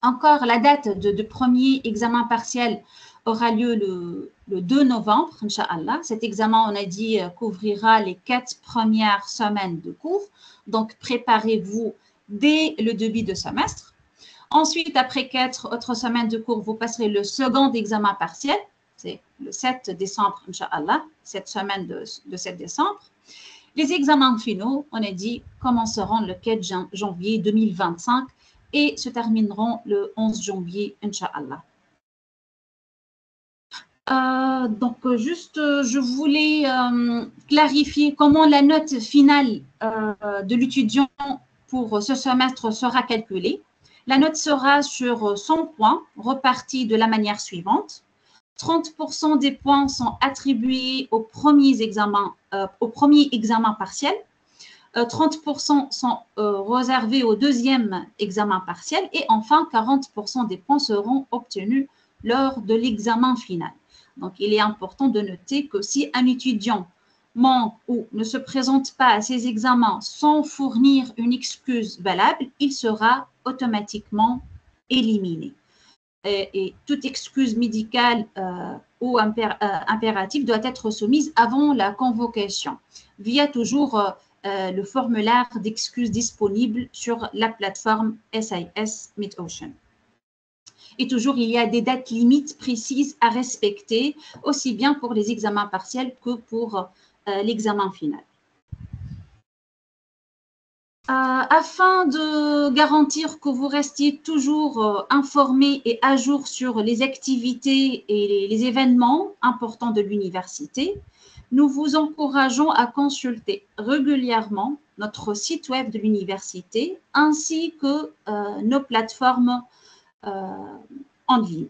Encore, la date de premier examen partiel aura lieu le 2 novembre, Inch'Allah. Cet examen, on a dit, couvrira les 4 premières semaines de cours. Donc, préparez-vous dès le début de semestre. Ensuite, après 4 autres semaines de cours, vous passerez le second examen partiel. C'est le 7 décembre, Inch'Allah, cette semaine de 7 décembre. Les examens finaux, on a dit, commenceront le 4 janvier 2025 et se termineront le 11 janvier, Inch'Allah. Donc, juste, je voulais clarifier comment la note finale de l'étudiant pour ce semestre sera calculée. La note sera sur 100 points, repartie de la manière suivante. 30% des points sont attribués aux premiers examens, au premier examen partiel. 30% sont réservés au deuxième examen partiel. Et enfin, 40% des points seront obtenus lors de l'examen final. Donc, il est important de noter que si un étudiant manque ou ne se présente pas à ces examens sans fournir une excuse valable, il sera automatiquement éliminé. Et toute excuse médicale ou impérative doit être soumise avant la convocation, via toujours le formulaire d'excuses disponible sur la plateforme SIS MidOcean. Et toujours, il y a des dates limites précises à respecter, aussi bien pour les examens partiels que pour l'examen final. Afin de garantir que vous restiez toujours informés et à jour sur les activités et les événements importants de l'université, nous vous encourageons à consulter régulièrement notre site web de l'université ainsi que nos plateformes en ligne.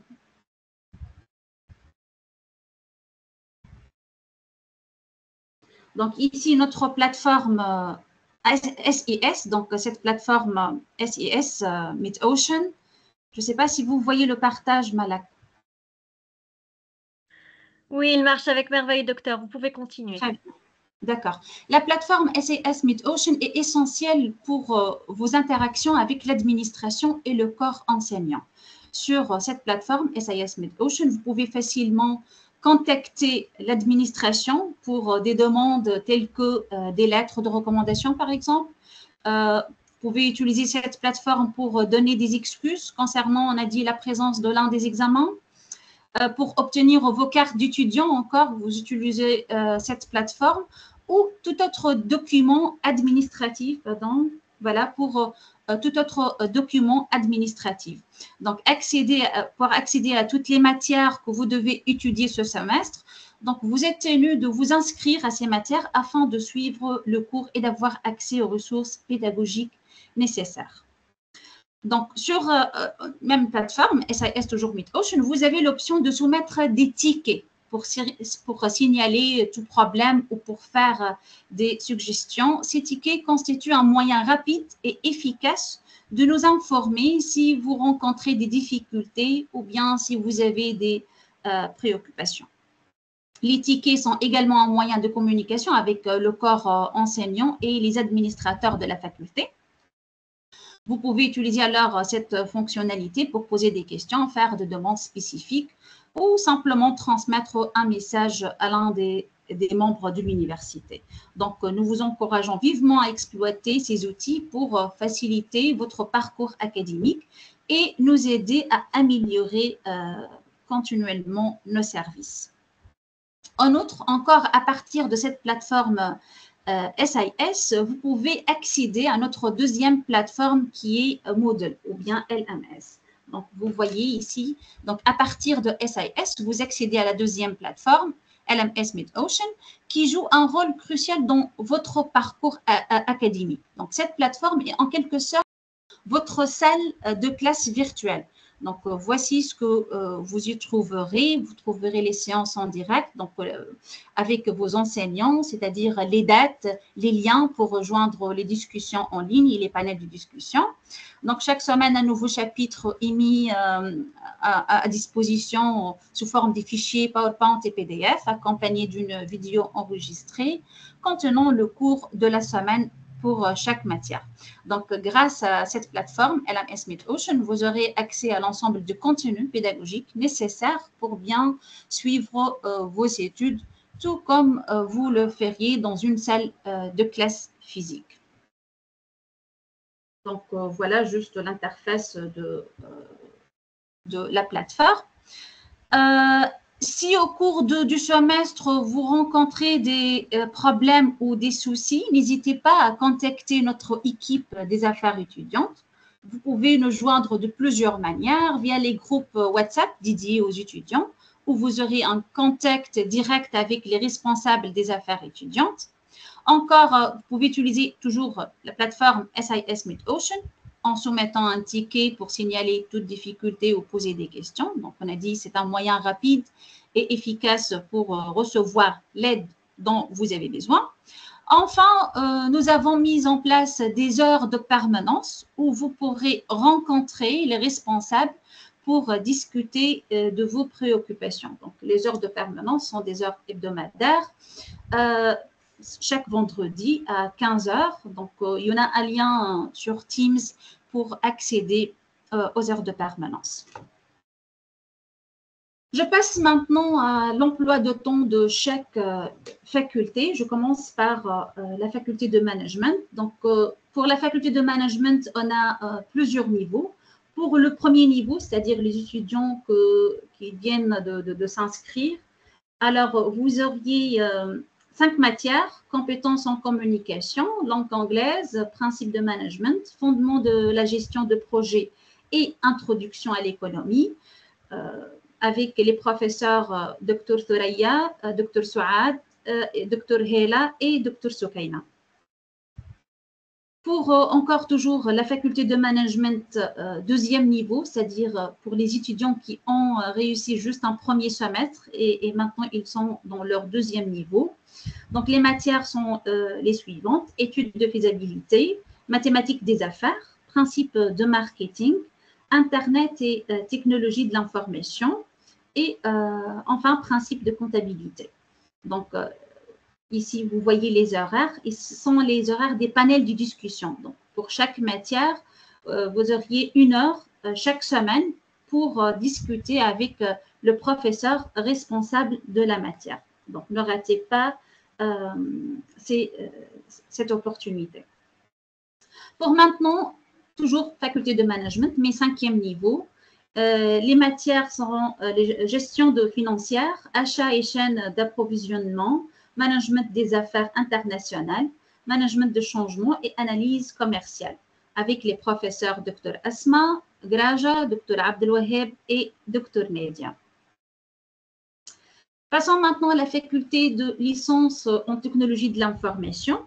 Donc ici, notre plateforme SIS, donc cette plateforme SIS MidOcean. Je ne sais pas si vous voyez le partage, Malak. Oui, il marche avec merveille, docteur. Vous pouvez continuer. D'accord. La plateforme SIS MidOcean est essentielle pour vos interactions avec l'administration et le corps enseignant. Sur cette plateforme SIS MidOcean, vous pouvez facilement contacter l'administration pour des demandes telles que des lettres de recommandation, par exemple. Vous pouvez utiliser cette plateforme pour donner des excuses concernant, on a dit, la présence de l'un des examens. Pour obtenir vos cartes d'étudiants, encore, vous utilisez cette plateforme ou tout autre document administratif voilà, pour tout autre document administratif. Donc, pour accéder à toutes les matières que vous devez étudier ce semestre, donc vous êtes tenu de vous inscrire à ces matières afin de suivre le cours et d'avoir accès aux ressources pédagogiques nécessaires. Donc, sur même plateforme, SAS toujours MidOcean, vous avez l'option de soumettre des tickets pour signaler tout problème ou pour faire des suggestions. Ces tickets constituent un moyen rapide et efficace de nous informer si vous rencontrez des difficultés ou bien si vous avez des préoccupations. Les tickets sont également un moyen de communication avec le corps enseignant et les administrateurs de la faculté. Vous pouvez utiliser alors cette fonctionnalité pour poser des questions, faire des demandes spécifiques ou simplement transmettre un message à l'un des membres de l'université. Donc, nous vous encourageons vivement à exploiter ces outils pour faciliter votre parcours académique et nous aider à améliorer continuellement nos services. En outre, encore à partir de cette plateforme SIS, vous pouvez accéder à notre deuxième plateforme qui est Moodle ou bien LMS. Donc, vous voyez ici, donc à partir de SIS, vous accédez à la deuxième plateforme, LMS MidOcean, qui joue un rôle crucial dans votre parcours académique. Donc, cette plateforme est en quelque sorte votre salle de classe virtuelle. Donc, voici ce que vous y trouverez. Vous trouverez les séances en direct, donc avec vos enseignants, c'est-à-dire les dates, les liens pour rejoindre les discussions en ligne et les panels de discussion. Donc, chaque semaine, un nouveau chapitre est mis à disposition sous forme de fichiers PowerPoint et PDF, accompagné d'une vidéo enregistrée contenant le cours de la semaine pour chaque matière. Donc, grâce à cette plateforme LMS MidOcean, vous aurez accès à l'ensemble de contenus pédagogiques nécessaires pour bien suivre vos études, tout comme vous le feriez dans une salle de classe physique. Donc, voilà juste l'interface de la plateforme. Si au cours du semestre, vous rencontrez des problèmes ou des soucis, n'hésitez pas à contacter notre équipe des affaires étudiantes. Vous pouvez nous joindre de plusieurs manières via les groupes WhatsApp dédiés aux étudiants où vous aurez un contact direct avec les responsables des affaires étudiantes. Encore, vous pouvez utiliser toujours la plateforme SIS MidOcean en soumettant un ticket pour signaler toute difficulté ou poser des questions. Donc, on a dit que c'est un moyen rapide et efficace pour recevoir l'aide dont vous avez besoin. Enfin, nous avons mis en place des heures de permanence où vous pourrez rencontrer les responsables pour discuter de vos préoccupations. Donc, les heures de permanence sont des heures hebdomadaires. Chaque vendredi à 15 h. Donc, il y en a un lien sur Teams pour accéder aux heures de permanence. Je passe maintenant à l'emploi de temps de chaque faculté. Je commence par la faculté de management. Donc, pour la faculté de management, on a plusieurs niveaux. Pour le premier niveau, c'est-à-dire les étudiants qui viennent de s'inscrire, alors vous auriez 5 matières, compétences en communication, langue anglaise, principes de management, fondement de la gestion de projets et introduction à l'économie, avec les professeurs Dr Thoraya, Dr Souad, Dr Hela et Dr Soukaina. Pour encore toujours la faculté de management deuxième niveau, c'est-à-dire pour les étudiants qui ont réussi juste un premier semestre et maintenant ils sont dans leur deuxième niveau. Donc, les matières sont les suivantes: études de faisabilité, mathématiques des affaires, principes de marketing, Internet et technologie de l'information et enfin, principes de comptabilité. Donc, ici, vous voyez les horaires et ce sont les horaires des panels de discussion. Donc, pour chaque matière, vous auriez 1 heure chaque semaine pour discuter avec le professeur responsable de la matière. Donc, ne ratez pas cette opportunité. Pour maintenant, toujours faculté de management, mais 5e niveau, les matières seront gestion de financière, achat et chaîne d'approvisionnement, management des affaires internationales, management de changement et analyse commerciale avec les professeurs Dr Asma Graja, Dr Abdelwaheb et Dr Nadia. Passons maintenant à la faculté de licence en technologie de l'information.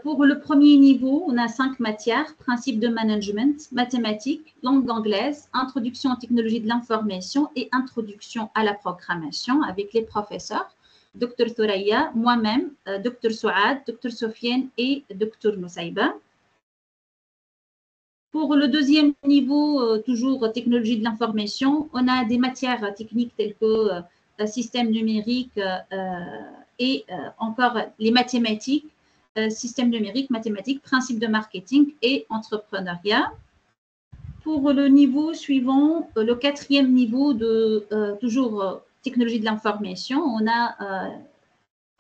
Pour le premier niveau, on a 5 matières, principes de management, mathématiques, langue anglaise, introduction en technologie de l'information et introduction à la programmation avec les professeurs Dr Thoraya, moi-même, Dr Souad, Dr Sofiane et Dr Noussaïba. Pour le deuxième niveau, toujours technologie de l'information, on a des matières techniques telles que système numérique et encore les mathématiques, système numérique, mathématiques, principes de marketing et entrepreneuriat. Pour le niveau suivant, le quatrième niveau de toujours technologie de l'information, on a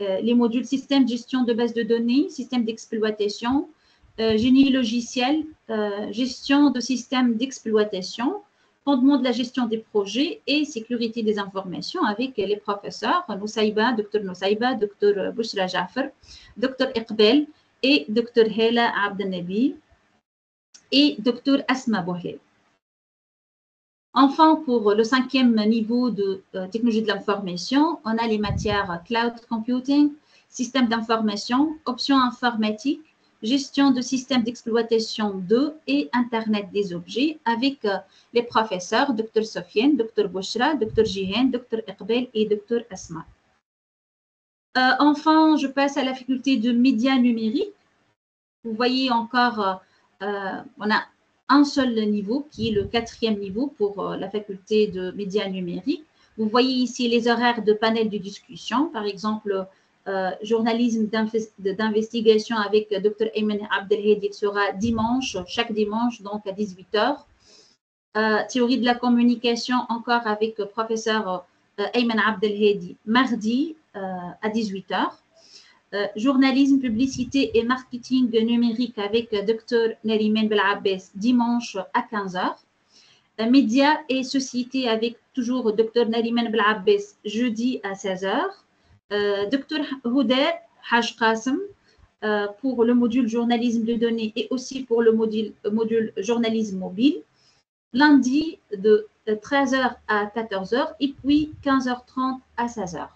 les modules système, gestion de base de données, système d'exploitation, génie logiciel, gestion de systèmes d'exploitation, fondement de la gestion des projets et sécurité des informations avec les professeurs Noussaïba, Dr Noussaïba, Dr Bouchra Jaffer, Dr Iqbal et Dr Hela Abdelnabi et Dr Asma Bouhlé. Enfin, pour le cinquième niveau de technologie de l'information, on a les matières cloud computing, système d'information, options informatiques, gestion de systèmes d'exploitation de et Internet des objets avec les professeurs Dr Sofiane, Dr Bouchra, Dr Jihen, Dr Iqbal et Dr Asma. Enfin, je passe à la faculté de médias numériques. Vous voyez encore, on a un seul niveau qui est le quatrième niveau pour la faculté de médias numériques. Vous voyez ici les horaires de panel de discussion, par exemple, journalisme d'investigation avec Dr Ayman Abdelhadi sera dimanche, chaque dimanche, donc à 18h. Théorie de la communication encore avec professeur Ayman Abdelhadi mardi à 18h. Journalisme, publicité et marketing numérique avec Dr Nariman Belabbès dimanche à 15h. Médias et société avec toujours Dr Nariman Belabbès jeudi à 16h. Dr Houder Haj Qasim pour le module journalisme de données et aussi pour le module journalisme mobile. Lundi de 13h à 14h et puis 15h30 à 16h.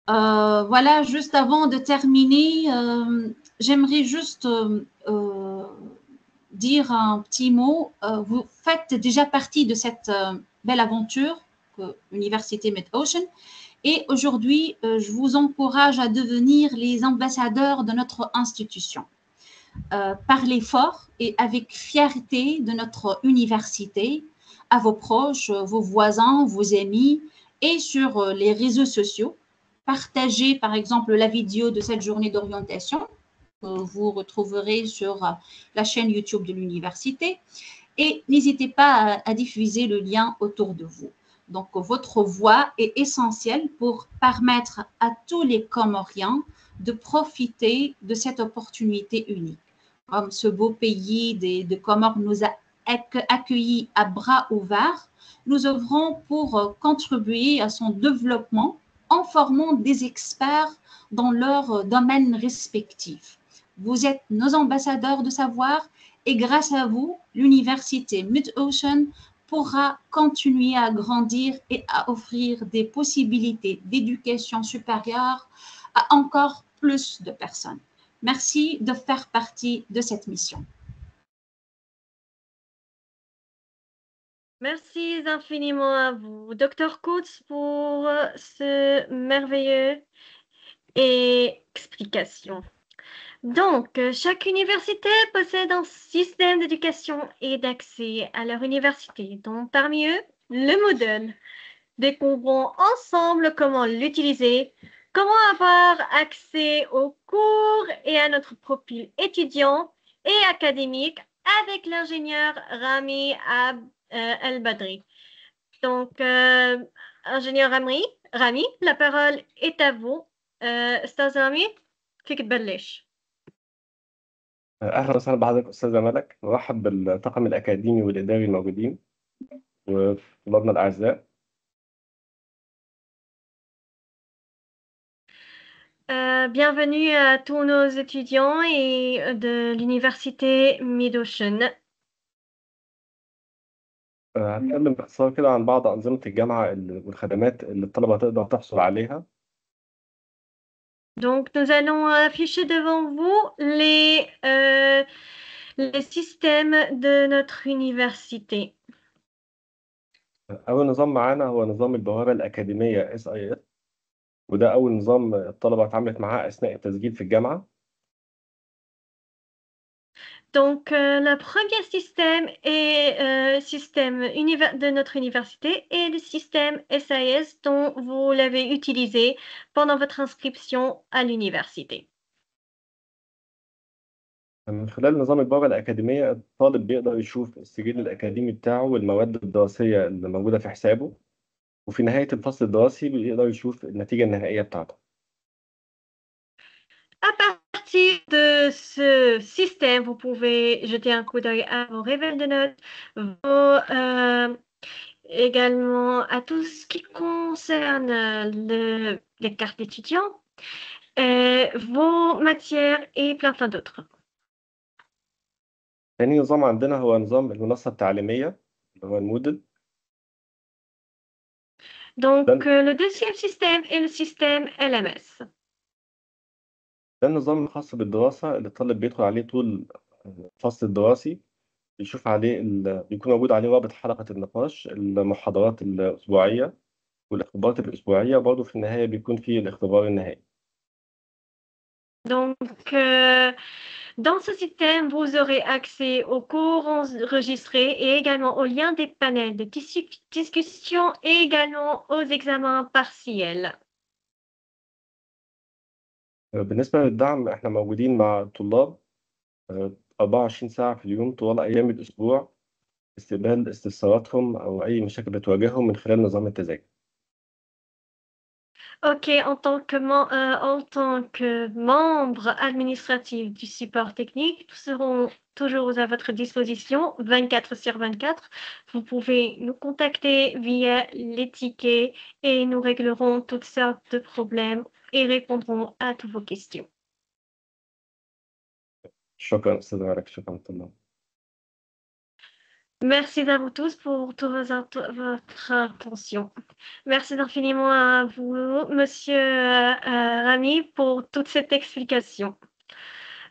Voilà, juste avant de terminer, j'aimerais juste dire un petit mot. Vous faites déjà partie de cette belle aventure que l'Université Mid-Ocean et aujourd'hui, je vous encourage à devenir les ambassadeurs de notre institution. Parlez fort et avec fierté de notre université à vos proches, vos voisins, vos amis et sur les réseaux sociaux. Partagez par exemple la vidéo de cette journée d'orientation que vous retrouverez sur la chaîne YouTube de l'université et n'hésitez pas à diffuser le lien autour de vous. Donc, votre voix est essentielle pour permettre à tous les Comoriens de profiter de cette opportunité unique. Comme ce beau pays de Comores nous a accueillis à bras ouverts, nous œuvrons pour contribuer à son développement en formant des experts dans leurs domaines respectifs. Vous êtes nos ambassadeurs de savoir et grâce à vous, l'Université Mid-Ocean pourra continuer à grandir et à offrir des possibilités d'éducation supérieure à encore plus de personnes. Merci de faire partie de cette mission. Merci infiniment à vous, Dr Coates, pour ce merveilleux explication. Donc, chaque université possède un système d'éducation et d'accès à leur université, dont parmi eux, le Moodle. Découvrons ensemble comment l'utiliser, comment avoir accès aux cours et à notre profil étudiant et académique avec l'ingénieur Rami El-Badri. Donc, ingénieur Rami, la parole est à vous. Ustaz Rami, فيك تبلش. أهلا وسهلا بحضرتك أستاذة ملك، نرحب بالطاقم الأكاديمي والإداري الموجودين وطلابنا الأعزاء. Bienvenue à tous nos étudiants et de l'université Mid-Ocean. هتكلم باختصار كده عن بعض أنظمة الجامعة والخدمات اللي الطلبة تقدر تحصل عليها. Donc, nous allons afficher devant vous les systèmes de notre université. أول نظام معانا هو نظام البوابة الأكاديمية SIS، وده أول نظام الطلبة اتعاملت معاه أثناء التسجيل في الجامعة. Donc, le premier système est système de notre université et le système SIS dont vous l'avez utilisé pendant votre inscription à l'université. من خلال نظام البوابة الأكاديمية الطالب بيقدر يشوف السجل الأكاديمي بتاعه والمواد الدراسية اللي موجودة في حسابه، وفي نهاية الفصل الدراسي بيقدر يشوف النتيجة النهائية بتاعته. À partir de ce système, vous pouvez jeter un coup d'œil à vos révèles de notes, également à tout ce qui concerne les cartes d'étudiants, vos matières et plein d'autres. تاني نظام عندنا هو نظام المنصة التعليمية اللي هو المودل. Donc, le deuxième système est le système LMS. ده النظام الخاص بالدراسة اللي الطالب بيدخل عليه طول الفصل الدراسي، بيشوف عليه بيكون موجود عليه رابط حلقة النقاش، المحاضرات الأسبوعية والاختبارات الأسبوعية، وبرضه في النهاية بيكون فيه الاختبار النهائي. Donc, dans ce système, vous aurez accès aux cours enregistrés et également aux liens des panels de discussion et également aux examens partiels. بالنسبة للدعم احنا موجودين مع الطلاب 24 ساعة في اليوم طوال أيام الأسبوع، استقبال استفساراتهم أو أي مشاكل بتواجههم من خلال نظام التذاكر. Ok, en tant que membre administratif du support technique, nous serons toujours à votre disposition 24/24. Vous pouvez nous contacter via les tickets et nous réglerons toutes sortes de problèmes et répondrons à toutes vos questions. شكرا أستاذ مالك، شكرا طلاب. Merci à vous tous pour toute votre attention. Merci infiniment à vous, Monsieur Rami, pour toute cette explication.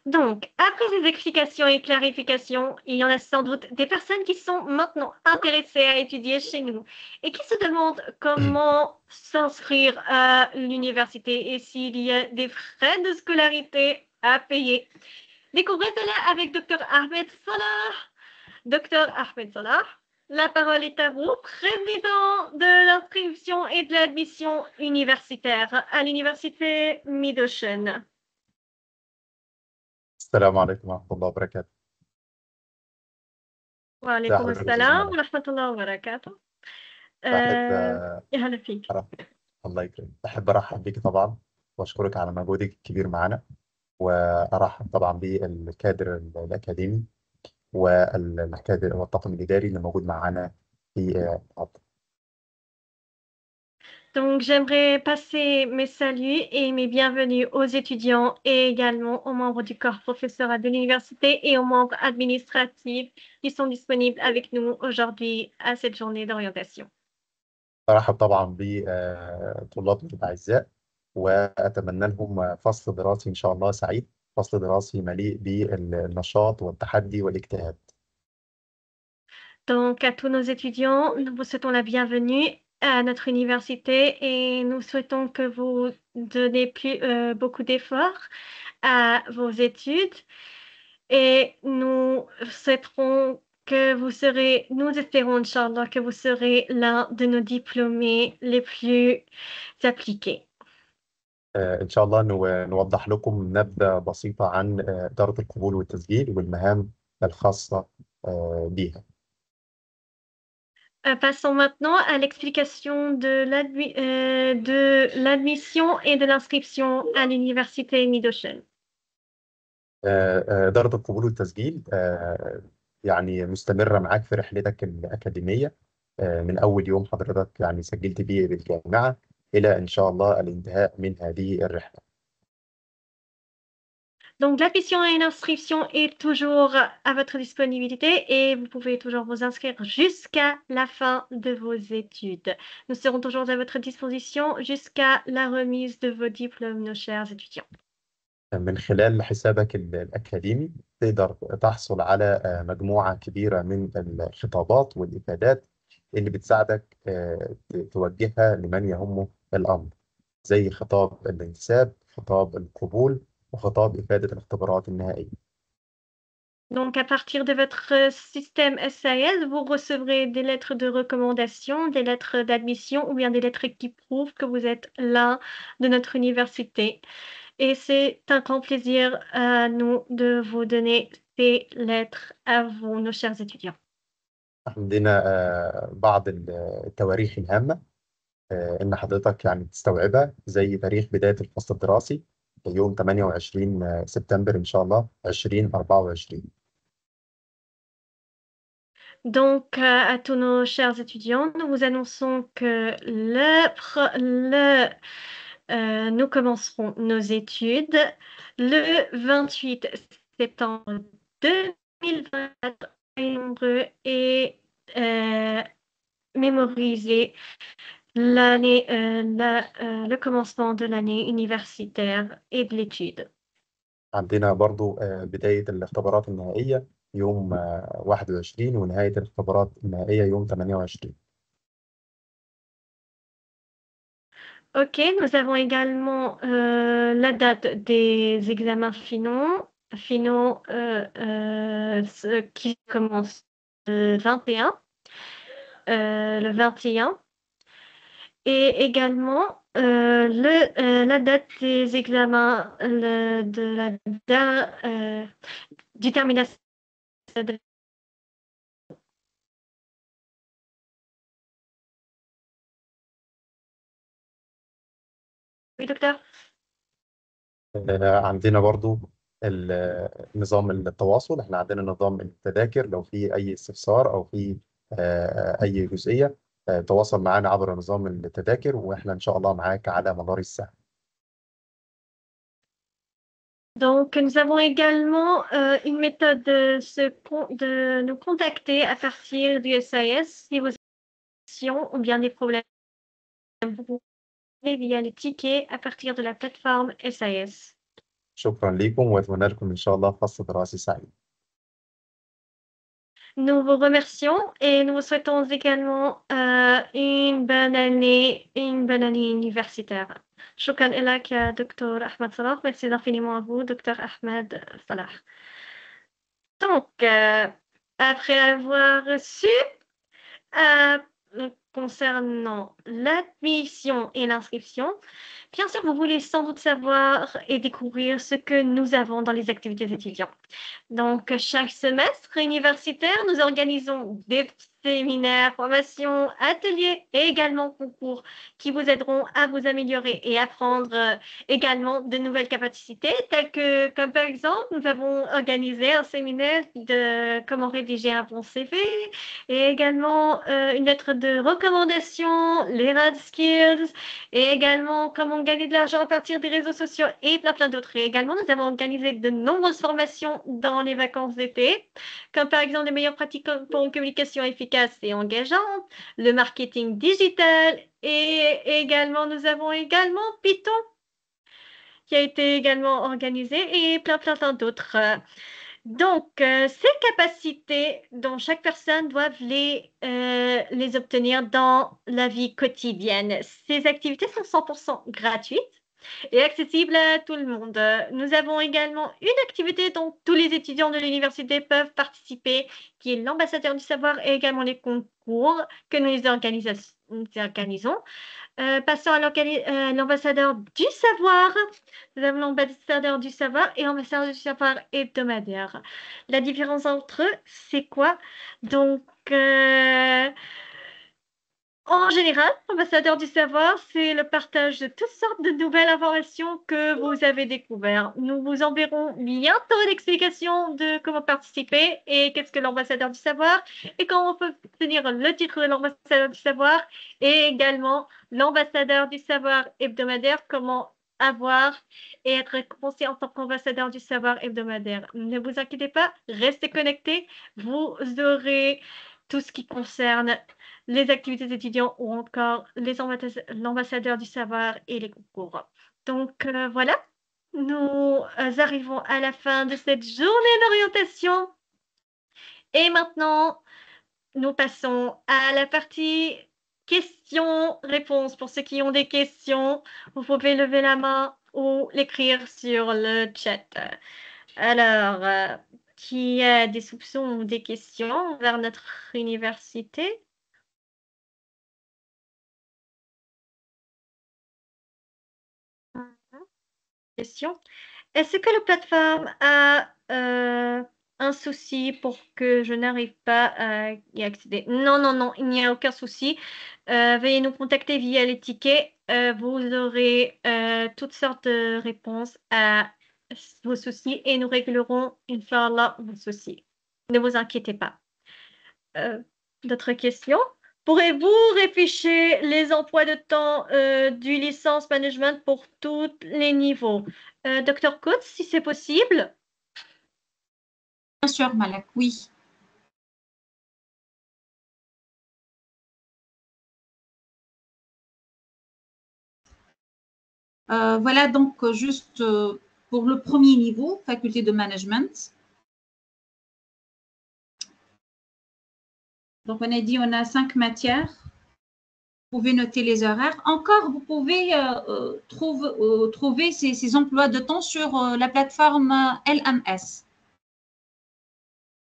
Donc, après ces explications et clarifications, il y en a sans doute des personnes qui sont maintenant intéressées à étudier chez nous et qui se demandent comment s'inscrire à l'université et s'il y a des frais de scolarité à payer. Découvrez cela avec Dr Ahmed Salah. Dr Ahmed Salah, la parole est à vous, président de l'inscription et de l'admission universitaire à l'université Mid-Ocean. السلام عليكم ورحمة الله وبركاته. وعليكم السلام ورحمة الله وبركاته. أهلا فيك. الله يكرمك. أحب أرحب بك طبعا وأشكرك على مجهودك الكبير معنا، وأرحب طبعا بالكادر الأكاديمي والكادر والطاقم الإداري اللي موجود معنا في المحاضرة. Donc, j'aimerais passer mes saluts et mes bienvenus aux étudiants et également aux membres du corps professoral de l'université et aux membres administratifs qui sont disponibles avec nous aujourd'hui à cette journée d'orientation. أرحب طبعا بطلابنا الأعزاء وأتمنى لهم فصل دراسي إن شاء الله سعيد، فصل دراسي مليء بالنشاط والتحدي والاجتهاد. Donc, à tous nos étudiants, nous vous souhaitons la bienvenue à notre université et nous souhaitons que vous donnez beaucoup d'efforts à vos études et nous souhaiterons que vous serez, nous espérons, Inch'Allah, que vous serez l'un de nos diplômés les plus appliqués. إن شاء الله نوضح لكم نبذة بسيطة عن إدارة القبول والتسجيل والمهام الخاصة بها. Passons maintenant à l'explication de l'admission et de l'inscription à l'université Mid-Ocean. إدارة القبول والتسجيل يعني مستمرة معاك في رحلتك الأكاديمية من أول يوم حضرتك يعني سجلت فيه بالجامعة إلى إن شاء الله الانتهاء من هذه الرحلة. Donc, l'admission et l'inscription est toujours à votre disponibilité et vous pouvez toujours vous inscrire jusqu'à la fin de vos études. Nous serons toujours à votre disposition jusqu'à la remise de vos diplômes, nos chers étudiants. من خلال حسابك الأكاديمي تقدر تحصل على مجموعة كبيرة من الخطابات والإفادات اللي بتساعدك توجهها لمن يهمه الأمر، زي خطاب الانتساب، خطاب القبول، وخطاب إفادة الاختبارات النهائية. Donc, à partir de votre système SIS, vous recevrez des lettres de recommandation, des lettres d'admission ou bien des lettres qui prouvent que vous êtes l'un de notre université. Et c'est un grand plaisir à nous de vous donner ces lettres à vous, nos chers étudiants. عندنا بعض التواريخ الهامة إن حضرتك يعني تستوعبها، زي تاريخ بداية الفصل الدراسي يوم 28 سبتمبر إن شاء الله 2024. Donc, à tous nos chers étudiants, nous vous annonçons que nous commencerons nos études le 28 septembre 2024. Nombreux et mémoriser le commencement de l'année universitaire et de l'étude. عندنا برضو بداية الاختبارات النهائية يوم 21 ونهاية الاختبارات النهائية يوم 28. Ok, nous avons également la date des examens finaux qui commencent le 21. Et également la date des examens du terminal. Oui, docteur. عندنا برضو نظام التواصل، احنا عندنا نظام التذاكر، لو في أي استفسار أو في أي جزئية تواصل معنا عبر نظام التذاكر، واحنا إن شاء الله معاك على مدار الساعة. Donc, nous avons également une méthode de nous contacter à partir du SIS si vous avez des questions ou bien des problèmes. Vous pouvez via les tickets à partir de la plateforme SIS. شكرا لكم وأتمنى لكم إن شاء الله فصل دراسي سعيد. Nous vous remercions et nous vous souhaitons également une bonne année universitaire. Shukran ilak, Dr. Ahmed Salah. Merci infiniment à vous, Dr. Ahmed Salah. Donc, après avoir su concernant l'admission et l'inscription, bien sûr, vous voulez sans doute savoir et découvrir ce que nous avons dans les activités étudiantes. Donc, chaque semestre universitaire, nous organisons des séminaires, formations, ateliers et également concours qui vous aideront à vous améliorer et apprendre également de nouvelles capacités, telles que, comme par exemple, nous avons organisé un séminaire de comment rédiger un bon CV et également une lettre de recommandation, les hard skills et également comment gagner de l'argent à partir des réseaux sociaux et plein d'autres. Et également, nous avons organisé de nombreuses formations dans les vacances d'été, comme par exemple les meilleures pratiques pour une communication efficace et engageante, le marketing digital et également, nous avons également Python qui a été également organisé et plein d'autres. Donc, ces capacités dont chaque personne doit les obtenir dans la vie quotidienne. Ces activités sont 100% gratuites et accessible à tout le monde. Nous avons également une activité dont tous les étudiants de l'université peuvent participer, qui est l'ambassadeur du savoir et également les concours que nous organisons. Passons à l'ambassadeur du savoir. Nous avons l'ambassadeur du savoir et l'ambassadeur du savoir hebdomadaire. La différence entre eux, c'est quoi? Donc, en général, l'ambassadeur du savoir, c'est le partage de toutes sortes de nouvelles informations que vous avez découvertes. Nous vous enverrons bientôt l'explication de comment participer et qu'est-ce que l'ambassadeur du savoir et comment on peut obtenir le titre de l'ambassadeur du savoir et également l'ambassadeur du savoir hebdomadaire, comment avoir et être récompensé en tant qu'ambassadeur du savoir hebdomadaire. Ne vous inquiétez pas, restez connectés. Vous aurez tout ce qui concerne les activités étudiants ou encore l'ambassadeur du savoir et les concours. Donc voilà, nous arrivons à la fin de cette journée d'orientation. Et maintenant, nous passons à la partie questions-réponses. Pour ceux qui ont des questions, vous pouvez lever la main ou l'écrire sur le chat. Alors, qui a des soupçons ou des questions vers notre université? Question. Est-ce que la plateforme a un souci pour que je n'arrive pas à y accéder? Non, non, non, il n'y a aucun souci. Veuillez nous contacter via les tickets. Vous aurez toutes sortes de réponses à vos soucis et nous réglerons, Inch'Allah, vos soucis. Ne vous inquiétez pas. D'autres questions? Pourrez-vous réfléchir les emplois de temps du licence management pour tous les niveaux? Docteur Coates, si c'est possible? Bien sûr, Malak, oui. Voilà donc juste pour le premier niveau, faculté de management. Donc on a dit on a 5 matières. Vous pouvez noter les horaires. Encore, vous pouvez trouver ces emplois de temps sur la plateforme LMS.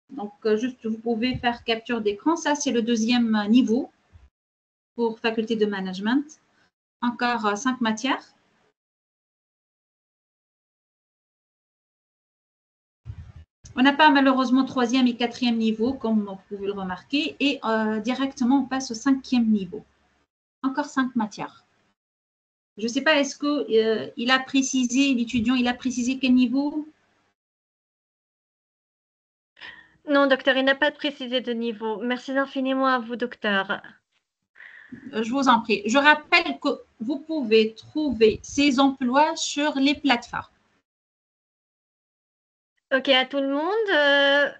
Donc, juste, vous pouvez faire capture d'écran. Ça, c'est le deuxième niveau pour faculté de management. Encore 5 matières. On n'a pas malheureusement troisième et quatrième niveau, comme vous pouvez le remarquer. Et directement, on passe au cinquième niveau. Encore 5 matières. Je ne sais pas, est-ce qu'il a précisé, l'étudiant, il a précisé quel niveau? Non, docteur, il n'a pas précisé de niveau. Merci infiniment à vous, docteur. Je vous en prie. Je rappelle que vous pouvez trouver ces emplois sur les plateformes. Ok, à tout le monde.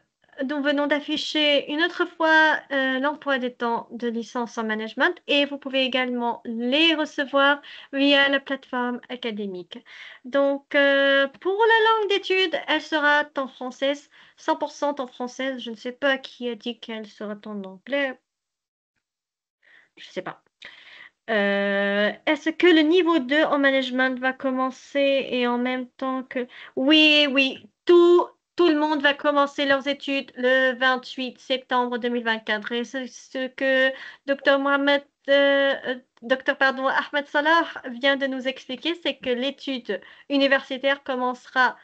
Nous venons d'afficher une autre fois l'emploi des temps de licence en management et vous pouvez également les recevoir via la plateforme académique. Donc, pour la langue d'étude, elle sera en française, 100% en française. Je ne sais pas qui a dit qu'elle sera en anglais. Je ne sais pas. Est-ce que le niveau 2 en management va commencer et en même temps que... Oui, oui, tout le monde va commencer leurs études le 28 septembre 2024. Et c'est ce que Dr. Ahmed Salah vient de nous expliquer, c'est que l'étude universitaire commencera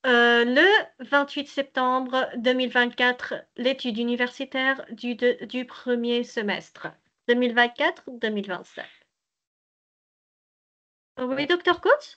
le 28 septembre 2024, l'étude universitaire du premier semestre 2024-2025. Oui, docteur Coates?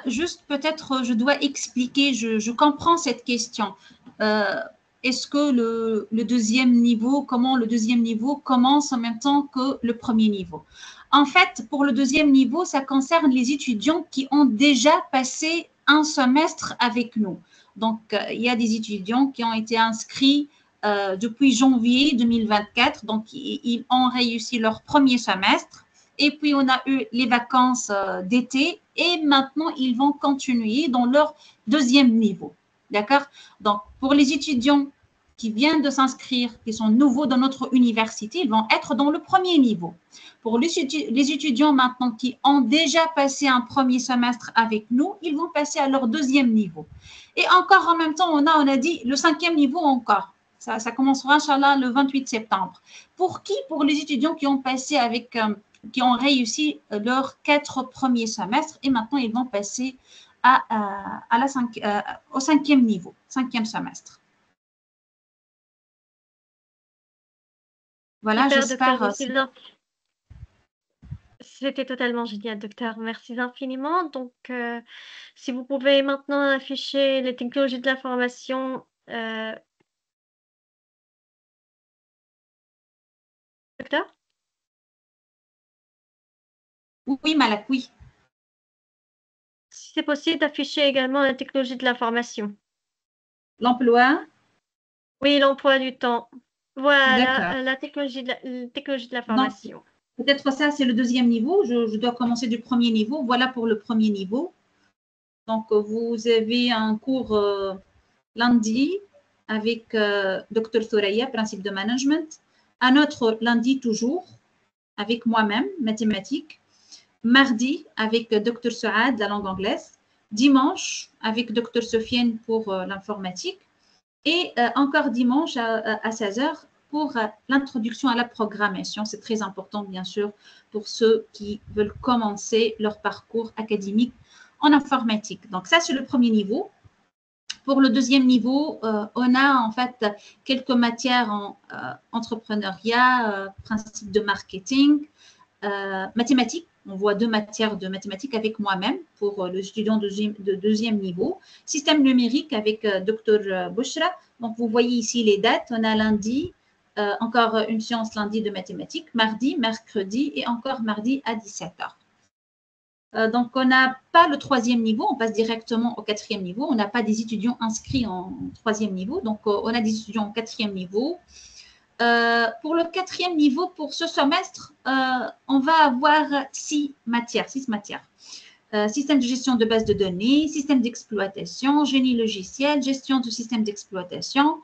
Juste peut-être, je dois expliquer, je comprends cette question. Est-ce que le deuxième niveau, comment le deuxième niveau commence en même temps que le premier niveau? En fait, pour le deuxième niveau, ça concerne les étudiants qui ont déjà passé un semestre avec nous. Donc, il y a des étudiants qui ont été inscrits depuis janvier 2024, donc ils ont réussi leur premier semestre. Et puis, on a eu les vacances d'été et maintenant, ils vont continuer dans leur deuxième niveau. D'accord? Donc, pour les étudiants qui viennent de s'inscrire, qui sont nouveaux dans notre université, ils vont être dans le premier niveau. Pour les étudiants maintenant qui ont déjà passé un premier semestre avec nous, ils vont passer à leur deuxième niveau. Et encore en même temps, on a dit le cinquième niveau encore. Ça commencera, Inch'Allah, le 28 septembre. Pour qui? Pour les étudiants qui ont passé avec... qui ont réussi leurs 4 premiers semestres et maintenant ils vont passer au cinquième niveau, cinquième semestre. Voilà, j'espère. C'était totalement génial, docteur. Merci infiniment. Donc, si vous pouvez maintenant afficher les technologies de l'information. Docteur? Oui, Malak, oui. si c'est possible, d'afficher également la technologie de l'information. L'emploi? Oui, l'emploi du temps. Voilà, D'accord. la technologie de l'information. Peut-être ça, c'est le deuxième niveau. Je dois commencer du premier niveau. Voilà pour le premier niveau. Donc, vous avez un cours lundi avec Dr Thoraya, principe de management. Un autre lundi toujours avec moi-même, mathématiques. Mardi avec Dr Saad, la langue anglaise. Dimanche avec Dr Sofiane pour l'informatique. Et encore dimanche à 16h pour l'introduction à la programmation. C'est très important, bien sûr, pour ceux qui veulent commencer leur parcours académique en informatique. Donc, ça, c'est le premier niveau. Pour le deuxième niveau, on a en fait quelques matières en entrepreneuriat, principe de marketing, mathématiques. On voit 2 matières de mathématiques avec moi-même pour le étudiant de deuxième niveau. Système numérique avec Dr Bouchra. Donc, vous voyez ici les dates. On a lundi, encore une séance lundi de mathématiques, mardi, mercredi et encore mardi à 17h. Donc, on n'a pas le troisième niveau, on passe directement au quatrième niveau. On n'a pas des étudiants inscrits en troisième niveau, donc on a des étudiants en quatrième niveau. Pour le quatrième niveau, pour ce semestre, on va avoir 6 matières. Système de gestion de base de données, système d'exploitation, génie logiciel, gestion du système d'exploitation,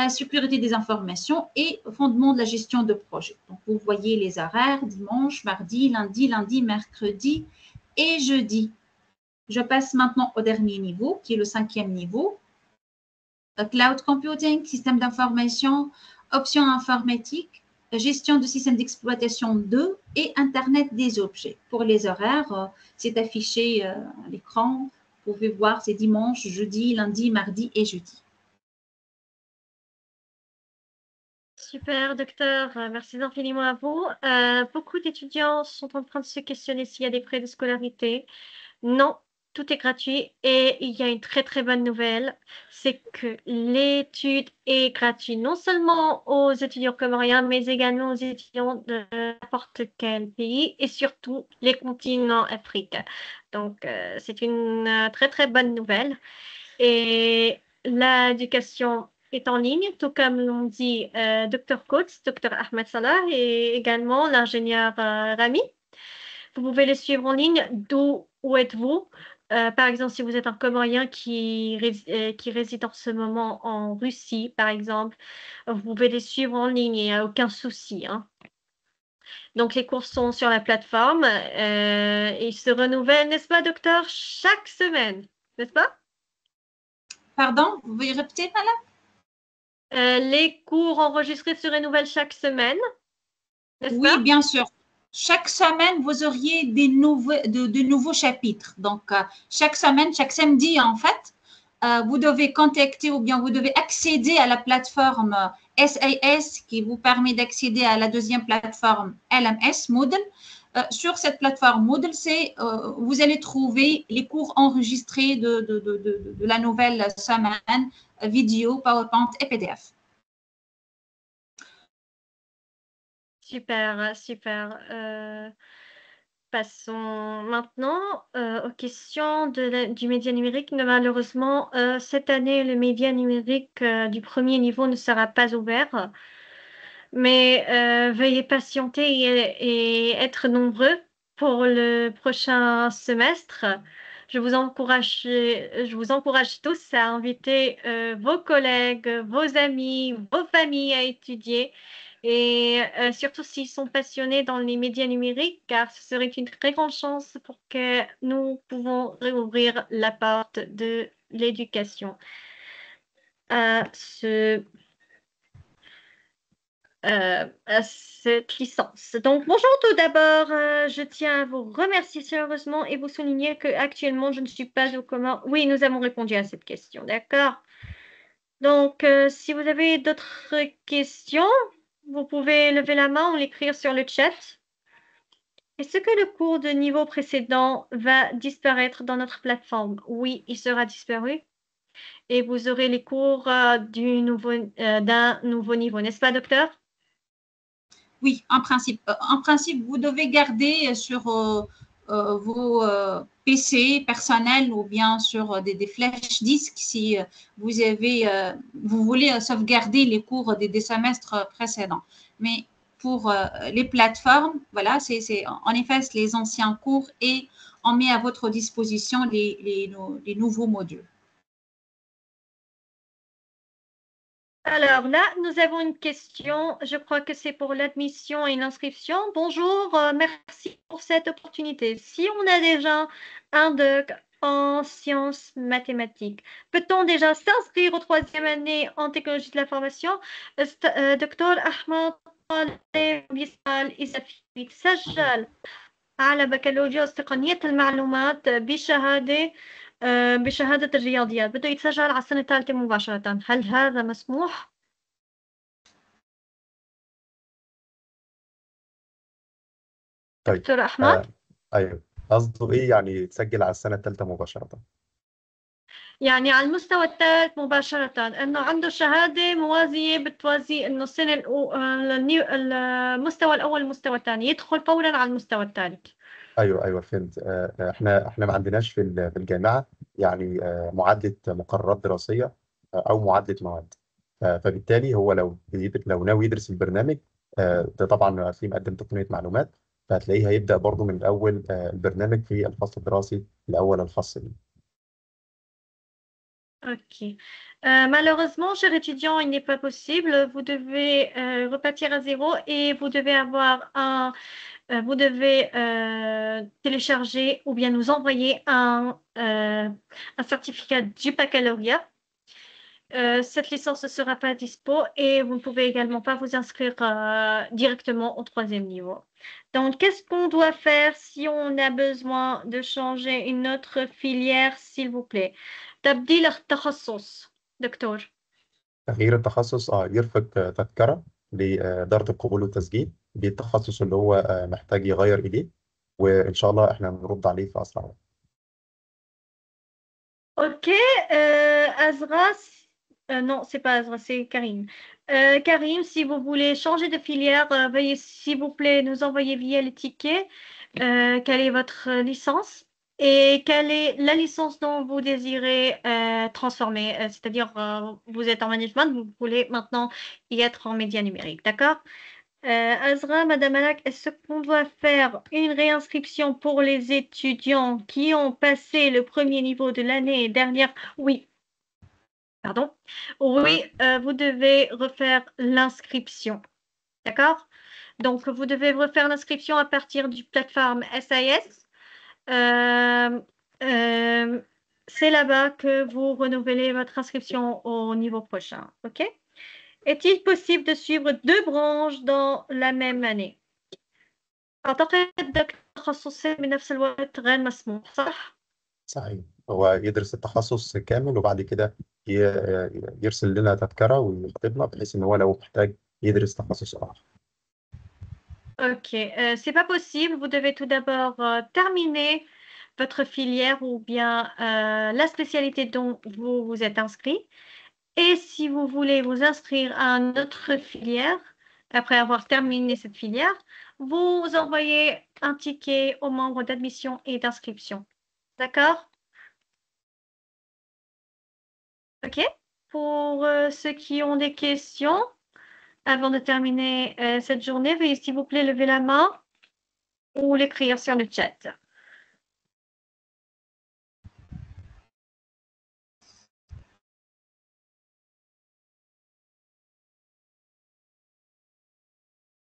sécurité des informations et fondement de la gestion de projet. Donc, vous voyez les horaires, dimanche, mardi, lundi, mercredi et jeudi. Je passe maintenant au dernier niveau, qui est le 5e niveau. Cloud computing, système d'information, options informatiques, gestion de système d'exploitation 2 et Internet des objets. Pour les horaires, c'est affiché à l'écran. Vous pouvez voir, c'est dimanche, jeudi, lundi, mardi et jeudi. Super, docteur. Merci infiniment à vous. Beaucoup d'étudiants sont en train de se questionner s'il y a des frais de scolarité. Non, tout est gratuit et il y a une très très bonne nouvelle, c'est que l'étude est gratuite non seulement aux étudiants comoriens, mais également aux étudiants de n'importe quel pays et surtout les continents africains. Donc, c'est une très très bonne nouvelle. Et l'éducation est en ligne, tout comme l'ont dit Dr Coates, Dr Ahmed Salah et également l'ingénieur Rami. Vous pouvez les suivre en ligne, où êtes-vous? Par exemple, si vous êtes un Comorien qui réside en ce moment en Russie, par exemple, vous pouvez les suivre en ligne, il n'y a aucun souci. Hein. Donc, les cours sont sur la plateforme et ils se renouvellent, n'est-ce pas, docteur, chaque semaine, n'est-ce pas? Pardon, vous pouvez répéter, madame? Les cours enregistrés se renouvellent chaque semaine, n'est-ce pas? Oui, bien sûr. Chaque semaine, vous auriez de nouveaux chapitres. Donc, chaque semaine, chaque samedi, en fait, vous devez contacter ou bien vous devez accéder à la plateforme SAS qui vous permet d'accéder à la deuxième plateforme LMS, Moodle. Sur cette plateforme Moodle, vous allez trouver les cours enregistrés de la nouvelle semaine, vidéo, PowerPoint et PDF. Super, super. Passons maintenant aux questions du média numérique. Malheureusement, cette année, le média numérique du premier niveau ne sera pas ouvert. Mais veuillez patienter et être nombreux pour le prochain semestre. Je vous encourage tous à inviter vos collègues, vos amis, vos familles à étudier. Et surtout s'ils sont passionnés dans les médias numériques, car ce serait une très grande chance pour que nous pouvons réouvrir la porte de l'éducation à cette licence. Donc, bonjour tout d'abord. Je tiens à vous remercier sérieusement et vous souligner qu'actuellement, je ne suis pas aux Comores. Oui, nous avons répondu à cette question, d'accord? Donc, si vous avez d'autres questions, vous pouvez lever la main ou l'écrire sur le chat. Est-ce que le cours de niveau précédent va disparaître dans notre plateforme? Oui, il sera disparu. Et vous aurez les cours d'un nouveau niveau, n'est-ce pas, docteur? Oui, en principe, vous devez garder sur vos PC personnel ou bien sur des flèches disques si vous voulez sauvegarder les cours des semestres précédents. Mais pour les plateformes, voilà, on efface les anciens cours et on met à votre disposition les nouveaux modules. Alors là, nous avons une question. Je crois que c'est pour l'admission et l'inscription. Bonjour, merci pour cette opportunité. Si on a déjà un doc en sciences mathématiques, peut-on déjà s'inscrire aux 3e année en technologie de l'information? Dr. Ahmed طالب يسأل إذا في يتسجل على بكالوريوس تقنية المعلومات بشهادة الرياضيات بده يتسجل على السنة الثالثة مباشرة، هل هذا مسموح؟ طيب دكتور أحمد؟ أيوه، قصده إيه يعني يتسجل على السنة الثالثة مباشرة؟ يعني على المستوى الثالث مباشرة، إنه عنده شهادة موازية بتوازي إنه السنة المستوى الأول المستوى الثاني يدخل فورا على المستوى الثالث. ايوه فهمت. احنا ما عندناش في الجامعه يعني معادله مقررات دراسيه او معادله مواد. فبالتالي هو لو ناوي يدرس البرنامج ده طبعا هتلاقيه مقدم تقنيه معلومات، فهتلاقيه هيبدا برضه من اول البرنامج في الفصل الدراسي الاول الخاص بيه. Ok. Malheureusement, cher étudiant, il n'est pas possible. Vous devez repartir à zéro et vous devez télécharger ou bien nous envoyer un certificat du baccalauréat. Cette licence ne sera pas dispo et vous ne pouvez également pas vous inscrire directement au 3e niveau. Donc, qu'est-ce qu'on doit faire si on a besoin de changer une autre filière, s'il vous plaît? تبديل التخصص دكتور. تغيير التخصص يرفق تذكره لإدارة القبول والتسجيل بالتخصص اللي هو محتاج يغير إليه، وإن شاء الله إحنا نرد عليه في أسرع وقت. Ok, Azra, non, c'est pas Azra, c'est Karim. Karim, si vous voulez changer de filière, veuillez s'il vous plaît nous envoyer via le ticket quelle est votre licence et quelle est la licence dont vous désirez transformer. C'est-à-dire, vous êtes en management, vous voulez maintenant y être en médias numériques, d'accord? Azra, Madame Alak, est-ce qu'on doit faire une réinscription pour les étudiants qui ont passé le premier niveau de l'année dernière? Oui. Pardon. Oui, vous devez refaire l'inscription. D'accord? Donc, vous devez refaire l'inscription à partir du plateforme SIS. C'est là-bas que vous renouvelez votre inscription au niveau prochain. OK? Est-il possible de suivre 2 branches dans la même année؟ أعتقد التخصصين بنفس الوقت غير مسموح، صح؟ صحيح، هو يدرس التخصص كامل وبعد كده يرسل لنا تذكرة ويخطبنا بحيث إن هو لو محتاج يدرس تخصص آخر. Ok, c'est pas possible. Vous devez tout d'abord terminer votre filière ou bien la spécialité dont vous vous êtes inscrit. Et si vous voulez vous inscrire à une autre filière, après avoir terminé cette filière, vous envoyez un ticket aux membres d'admission et d'inscription. D'accord? Ok. Pour ceux qui ont des questions, avant de terminer cette journée, veuillez s'il vous plaît lever la main ou l'écrire sur le chat.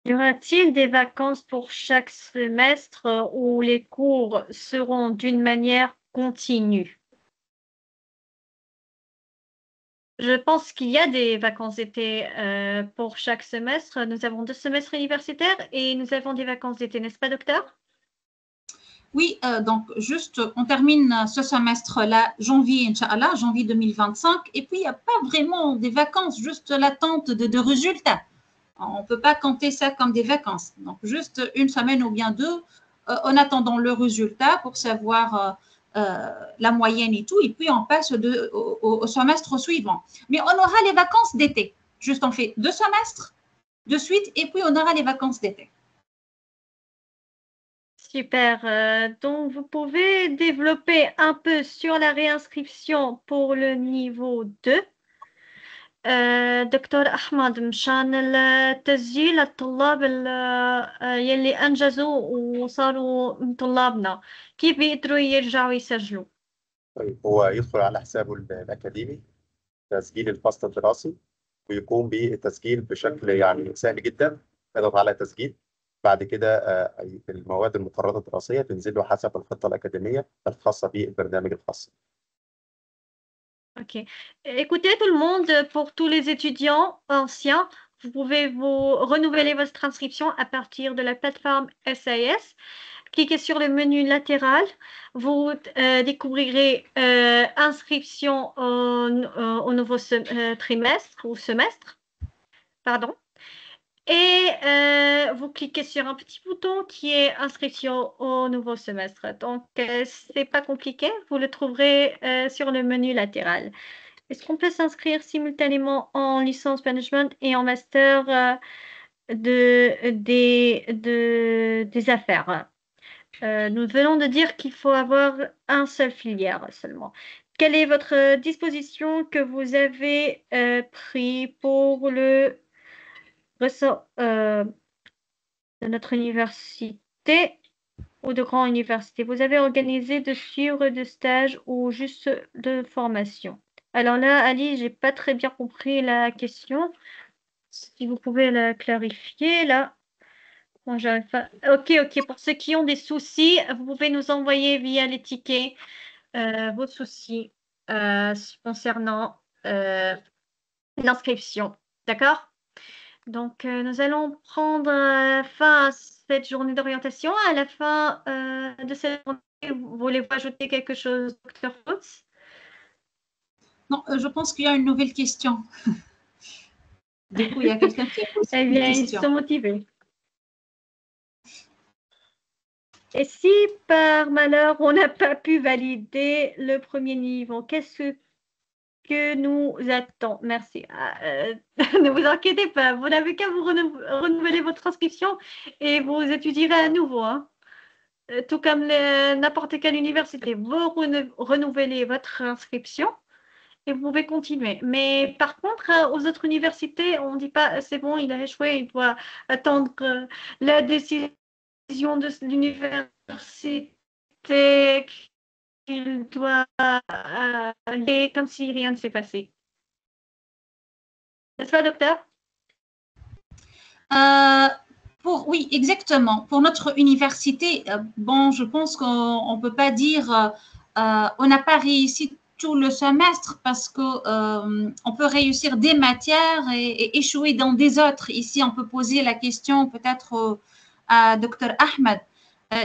Y aura-t-il des vacances pour chaque semestre où les cours seront d'une manière continue? Je pense qu'il y a des vacances d'été pour chaque semestre. Nous avons 2 semestres universitaires et nous avons des vacances d'été, n'est-ce pas, docteur? Oui, donc juste, on termine ce semestre-là, janvier, Inch'Allah, janvier 2025, et puis il n'y a pas vraiment des vacances, juste l'attente de résultats. On ne peut pas compter ça comme des vacances. Donc, juste 1 semaine ou bien 2 en attendant le résultat pour savoir la moyenne et tout, et puis on passe au semestre suivant. Mais on aura les vacances d'été. Juste, on fait 2 semestres de suite, et puis on aura les vacances d'été. Super. Donc, vous pouvez développer un peu sur la réinscription pour le niveau 2. دكتور أحمد مشان التسجيل الطلاب يلي أنجزوا وصاروا من طلابنا كيف بيقدروا يرجعوا يسجلوا؟ طيب هو يدخل على حسابه الأكاديمي تسجيل الفصل الدراسي ويقوم بالتسجيل بشكل يعني سهل جدا. يضغط على تسجيل، بعد كده المواد المقررة الدراسية تنزل له حسب الخطة الأكاديمية الخاصة بالبرنامج الخاص. Ok. Écoutez tout le monde, pour tous les étudiants anciens, vous pouvez vous renouveler votre inscription à partir de la plateforme SAS. Cliquez sur le menu latéral, vous découvrirez inscription au nouveau trimestre ou semestre, pardon. Et vous cliquez sur un petit bouton qui est inscription au nouveau semestre. Donc, c'est pas compliqué, vous le trouverez sur le menu latéral. Est-ce qu'on peut s'inscrire simultanément en licence management et en master des affaires? Nous venons de dire qu'il faut avoir un seul filière seulement. Quelle est votre disposition que vous avez pris pour le ressort de notre université ou de grande université? Vous avez organisé de suivre de stages ou juste de formation? Alors là, Ali, j'ai pas très bien compris la question. Si vous pouvez la clarifier, là. Moi, j'arrive pas. Ok. Pour ceux qui ont des soucis, vous pouvez nous envoyer via les tickets vos soucis concernant l'inscription. D'accord? Donc, nous allons prendre fin à cette journée d'orientation. À la fin de cette journée, vous voulez ajouter quelque chose, Dr. Foots? Non, je pense qu'il y a une nouvelle question. Du coup, il y a quelqu'un qui a posé une question. Ils sont motivés. Et si par malheur, on n'a pas pu valider le premier niveau, qu'est-ce que nous attend? Merci. Ne vous inquiétez pas, vous n'avez qu'à vous renouveler votre inscription et vous étudierez à nouveau. Hein. Tout comme n'importe quelle université, vous renouvelez votre inscription et vous pouvez continuer. Mais par contre, aux autres universités, on ne dit pas c'est bon, il a échoué, il doit attendre la décision de l'université qu'il doit aller comme si rien ne s'est passé. N'est-ce pas, docteur? Oui, exactement. Pour notre université, bon, je pense qu'on ne peut pas dire on n'a pas réussi tout le semestre parce qu'on peut réussir des matières et échouer dans des autres. Ici, on peut poser la question peut-être à Dr. Ahmed.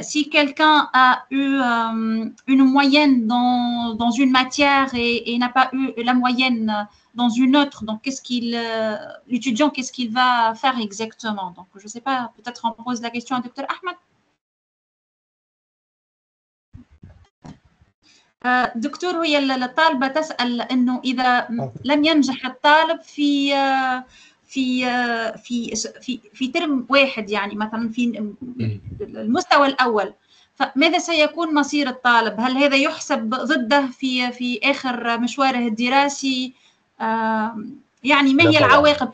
Si quelqu'un a eu une moyenne dans une matière et n'a pas eu la moyenne dans une autre, donc l'étudiant, qu'est-ce qu'il va faire exactement? Donc, je ne sais pas, peut-être on pose la question à Dr. Ahmed. دكتور، هي الطالبة تسأل إنه إذا لم ينجح الطالب في ترم واحد، يعني مثلا في المستوى الأول، فماذا سيكون مصير الطالب؟ هل هذا يحسب ضده في آخر مشواره الدراسي؟ يعني ما هي العواقب؟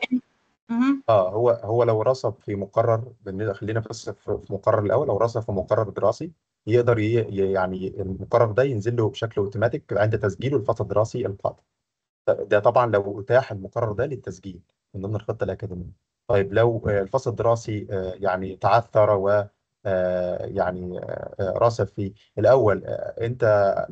هو لو رسب في مقرر، خلينا بس في مقرر الأول، لو رسب في مقرر دراسي يقدر يعني المقرر ده ينزل له بشكل اوتوماتيك عند تسجيله الفصل الدراسي القادم. ده طبعا لو اتاح المقرر ده للتسجيل من ضمن الخطه الاكاديميه. طيب لو الفصل الدراسي يعني تعثر و يعني رسب في الاول، انت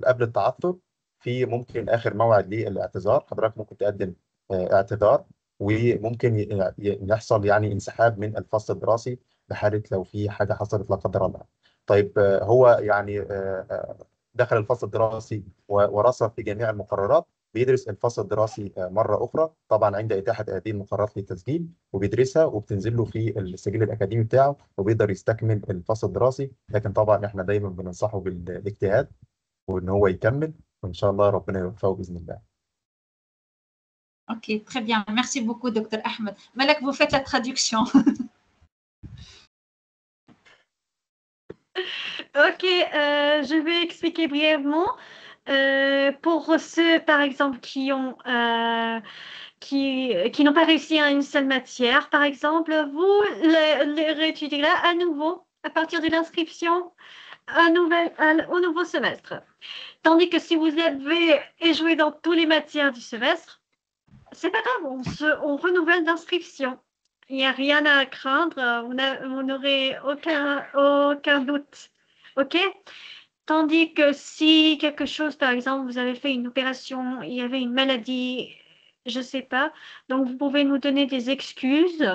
قبل التعثر في ممكن اخر موعد للاعتذار، حضرتك ممكن تقدم اعتذار وممكن يحصل يعني انسحاب من الفصل الدراسي بحاله لو في حاجه حصلت لا قدر الله. طيب هو يعني دخل الفصل الدراسي ورسب في جميع المقررات، بيدرس الفصل الدراسي مرة أخرى طبعا عند إتاحة هذه المقررات للتسجيل، وبيدرسها وبتنزل له في السجل الأكاديمي بتاعه وبيقدر يستكمل الفصل الدراسي. لكن طبعا إحنا دايما بننصحه بالاجتهاد وإن هو يكمل، وإن شاء الله ربنا يوفقه بإذن الله. Ok, très bien. Merci beaucoup, Dr. Ahmed. Malek, vous faites la traduction. Ok, je vais expliquer brièvement. Pour ceux, par exemple, qui n'ont pas réussi à une seule matière, par exemple, vous les réétudierez à nouveau à partir de l'inscription au nouveau semestre. Tandis que si vous avez échoué dans toutes les matières du semestre, c'est pas grave, on renouvelle l'inscription. Il n'y a rien à craindre, vous n'aurez aucun doute. OK? Tandis que si quelque chose, par exemple, vous avez fait une opération, il y avait une maladie, je ne sais pas, donc vous pouvez nous donner des excuses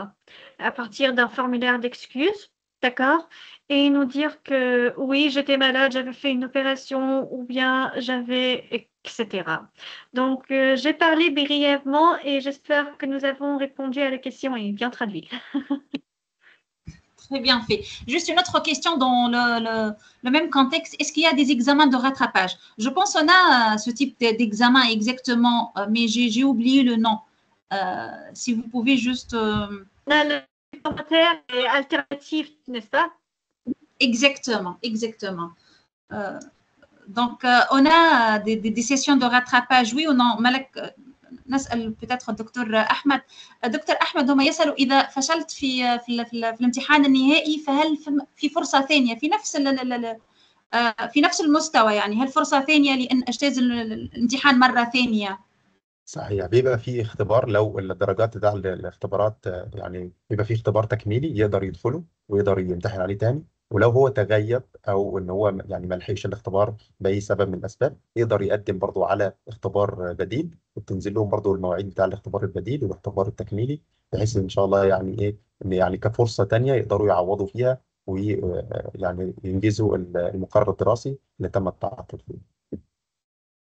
à partir d'un formulaire d'excuses, d'accord? Et nous dire que oui, j'étais malade, j'avais fait une opération ou bien j'avais, etc. Donc, j'ai parlé brièvement et j'espère que nous avons répondu à la question et bien traduit. Très bien fait. Juste une autre question dans le même contexte. Est-ce qu'il y a des examens de rattrapage? Je pense qu'on a ce type d'examen exactement, mais j'ai oublié le nom. Si vous pouvez juste… Le commentaire est alternatif, n'est-ce pas? Exactement, exactement. Donc, on a des sessions de rattrapage. Oui, on a… نسأل peut-être دكتور أحمد. دكتور أحمد هم يسألوا إذا فشلت في الامتحان النهائي فهل في فرصة ثانية في نفس المستوى، يعني هل فرصة ثانية لأن أجتاز الامتحان مرة ثانية؟ صحيح، بيبقى في اختبار لو الدرجات بتاع الاختبارات يعني بيبقى في اختبار تكميلي يقدر يدخله ويقدر يمتحن عليه تاني، ولو هو تغيب او ان هو يعني ما لحقش الاختبار باي سبب من الاسباب يقدر يقدم برضه على اختبار بديل، وبتنزل لهم برضه المواعيد بتاع الاختبار البديل والاختبار التكميلي، بحيث ان شاء الله يعني ايه ان يعني كفرصه تانيه يقدروا يعوضوا فيها ويعني ينجزوا المقرر الدراسي اللي تم التعاقد فيه.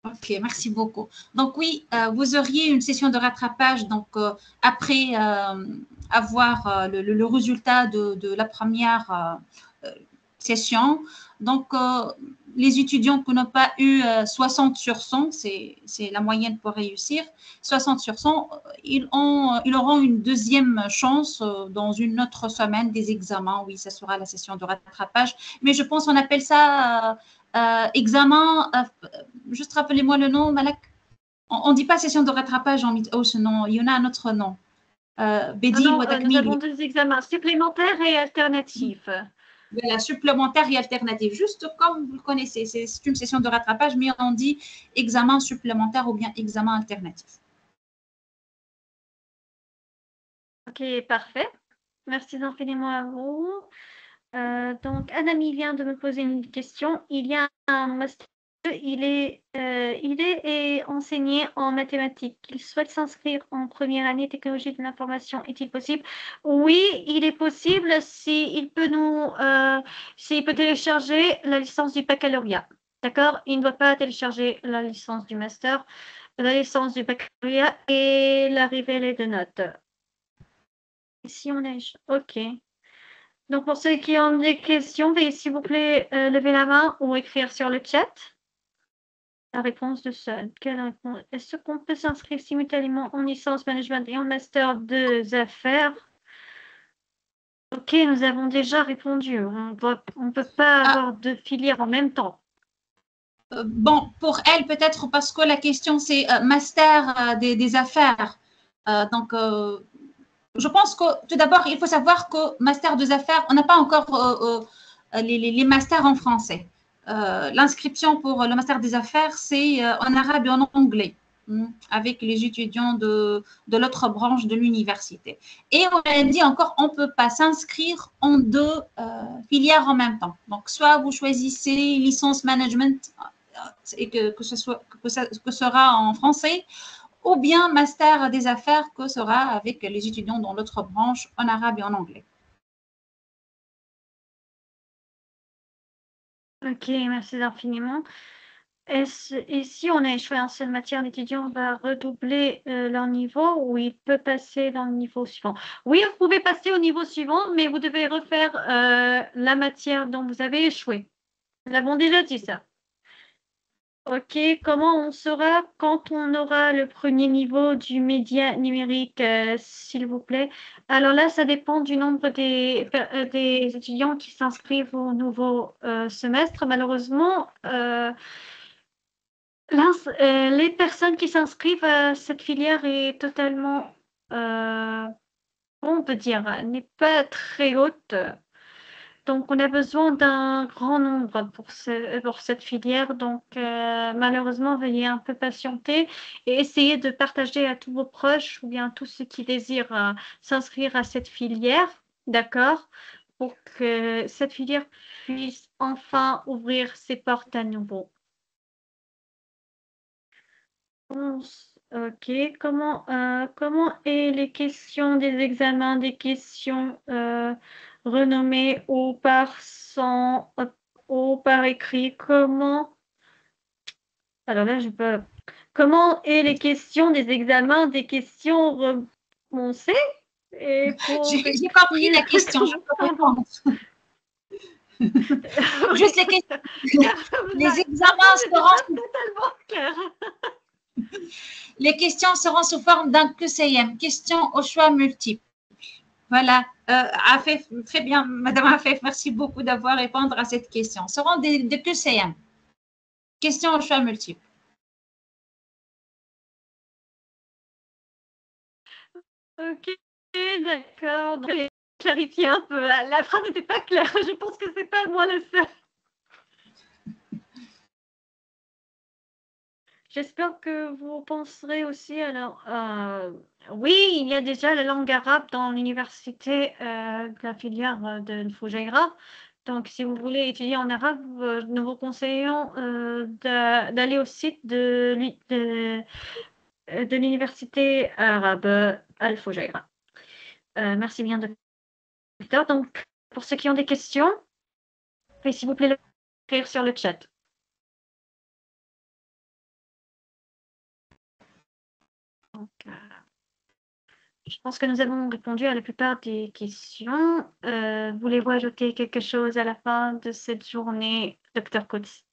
Ok, merci beaucoup. Donc oui, vous auriez une session de rattrapage donc après avoir le résultat de la première session. Donc les étudiants qui n'ont pas eu 60 sur 100, c'est la moyenne pour réussir, 60 sur 100, ils auront une deuxième chance dans une autre semaine des examens. Oui, ça sera la session de rattrapage. Mais je pense qu'on appelle ça examen… juste rappelez-moi le nom, Malak. On ne dit pas session de rattrapage en Mid-Ocean, non, il y en a un autre nom. Bedil ou Nous avons deux examens supplémentaires et alternatifs. Voilà, supplémentaire et alternatif, juste comme vous le connaissez. C'est une session de rattrapage, mais on dit examen supplémentaire ou bien examen alternatif. Ok, parfait. Merci infiniment à vous. Donc, Anami vient de me poser une question. Il y a un master, il est enseigné en mathématiques. Il souhaite s'inscrire en première année technologie de l'information. Est-il possible? Oui, il est possible s'il peut télécharger la licence du baccalauréat. D'accord? Il ne doit pas télécharger la licence du master, la licence du baccalauréat et l'arrivée de notes. Ici, on est… OK. Donc, pour ceux qui ont des questions, veuillez s'il vous plaît lever la main ou écrire sur le chat. La réponse de seul. Quelle réponse? Est-ce qu'on peut s'inscrire simultanément en licence management et en master 2 affaires? Ok, nous avons déjà répondu. On ne peut pas avoir deux filières en même temps. Bon, pour elle, peut-être parce que la question, c'est master des affaires. Donc, je pense que tout d'abord, il faut savoir que master des affaires, on n'a pas encore les masters en français. L'inscription pour le master des affaires, c'est en arabe et en anglais, avec les étudiants de l'autre branche de l'université. Et on a dit encore, on ne peut pas s'inscrire en deux filières en même temps. Donc, soit vous choisissez licence management et que sera en français, ou bien master des affaires que sera avec les étudiants dans l'autre branche en arabe et en anglais. Ok, merci infiniment. Et si on a échoué en seule matière, l'étudiant va redoubler leur niveau ou il peut passer dans le niveau suivant? Oui, vous pouvez passer au niveau suivant, mais vous devez refaire la matière dont vous avez échoué. Nous avons déjà dit ça. Ok, comment on saura quand on aura le premier niveau du média numérique, s'il vous plaît? Alors là, ça dépend du nombre des étudiants qui s'inscrivent au nouveau semestre. Malheureusement, les personnes qui s'inscrivent à cette filière est totalement, on peut dire, n'est pas très haute. Donc, on a besoin d'un grand nombre pour cette filière. Donc, malheureusement, veuillez un peu patienter et essayer de partager à tous vos proches ou bien à tous ceux qui désirent s'inscrire à cette filière, d'accord, pour que cette filière puisse enfin ouvrir ses portes à nouveau. Ok, comment est les questions des examens, des questions renommées ou par écrit? Alors là, je peux. Comment est les questions des examens, des questions renoncées et J'ai compris la question, je peux répondre. Juste les questions. Les examens seront totalement clair. Les questions seront sous forme d'un QCM, questions au choix multiple. Voilà. Afef, très bien, Madame Afef, merci beaucoup d'avoir répondu à cette question. Ce seront des QCM, questions au choix multiple. Ok, d'accord. Donc, j'ai clarifié un peu. La phrase n'était pas claire. Je pense que c'est pas moi le seul. J'espère que vous penserez aussi. Alors, oui, il y a déjà la langue arabe dans l'université de la filière de Foujaïra. Donc, si vous voulez étudier en arabe, nous vous conseillons d'aller au site de l'université arabe Al-Foujaïra. Merci bien, docteur. Donc, pour ceux qui ont des questions, veuillez s'il vous plaît l'écrire sur le chat. Donc, je pense que nous avons répondu à la plupart des questions. Voulez-vous ajouter quelque chose à la fin de cette journée, Dr. Coates?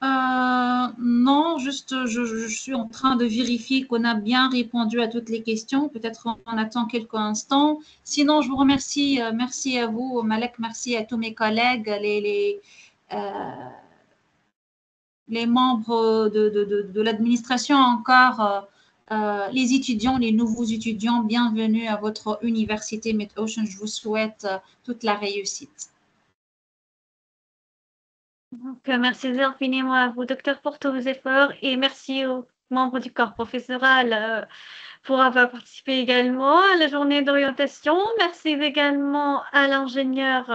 Non, juste je suis en train de vérifier qu'on a bien répondu à toutes les questions. Peut-être on attend quelques instants. Sinon, je vous remercie. Merci à vous, Malek. Merci à tous mes collègues, les membres de l'administration encore, les étudiants, les nouveaux étudiants. Bienvenue à votre université Mid-Ocean. Je vous souhaite toute la réussite. Donc, merci infiniment à vous, docteur, pour tous vos efforts et merci aux membres du corps professoral pour avoir participé également à la journée d'orientation. Merci également à l'ingénieur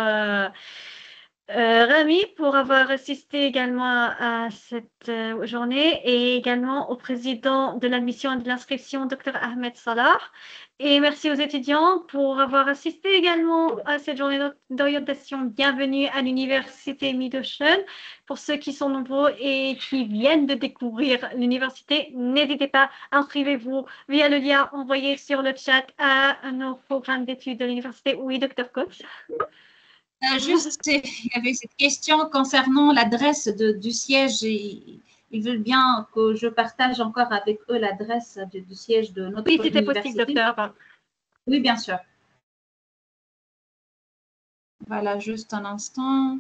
Rami pour avoir assisté également à cette journée et également au président de l'admission et de l'inscription, Dr Ahmed Salah. Et merci aux étudiants pour avoir assisté également à cette journée d'orientation. Bienvenue à l'université Mid-Ocean. Pour ceux qui sont nouveaux et qui viennent de découvrir l'université, n'hésitez pas, inscrivez-vous via le lien envoyé sur le chat à nos programmes d'études de l'université. Oui, Dr Coates. Juste, il y avait cette question concernant l'adresse du siège. Ils veulent bien que je partage encore avec eux l'adresse du siège de notre université. Oui, c'était possible, docteur. Oui, bien sûr. Voilà, juste un instant.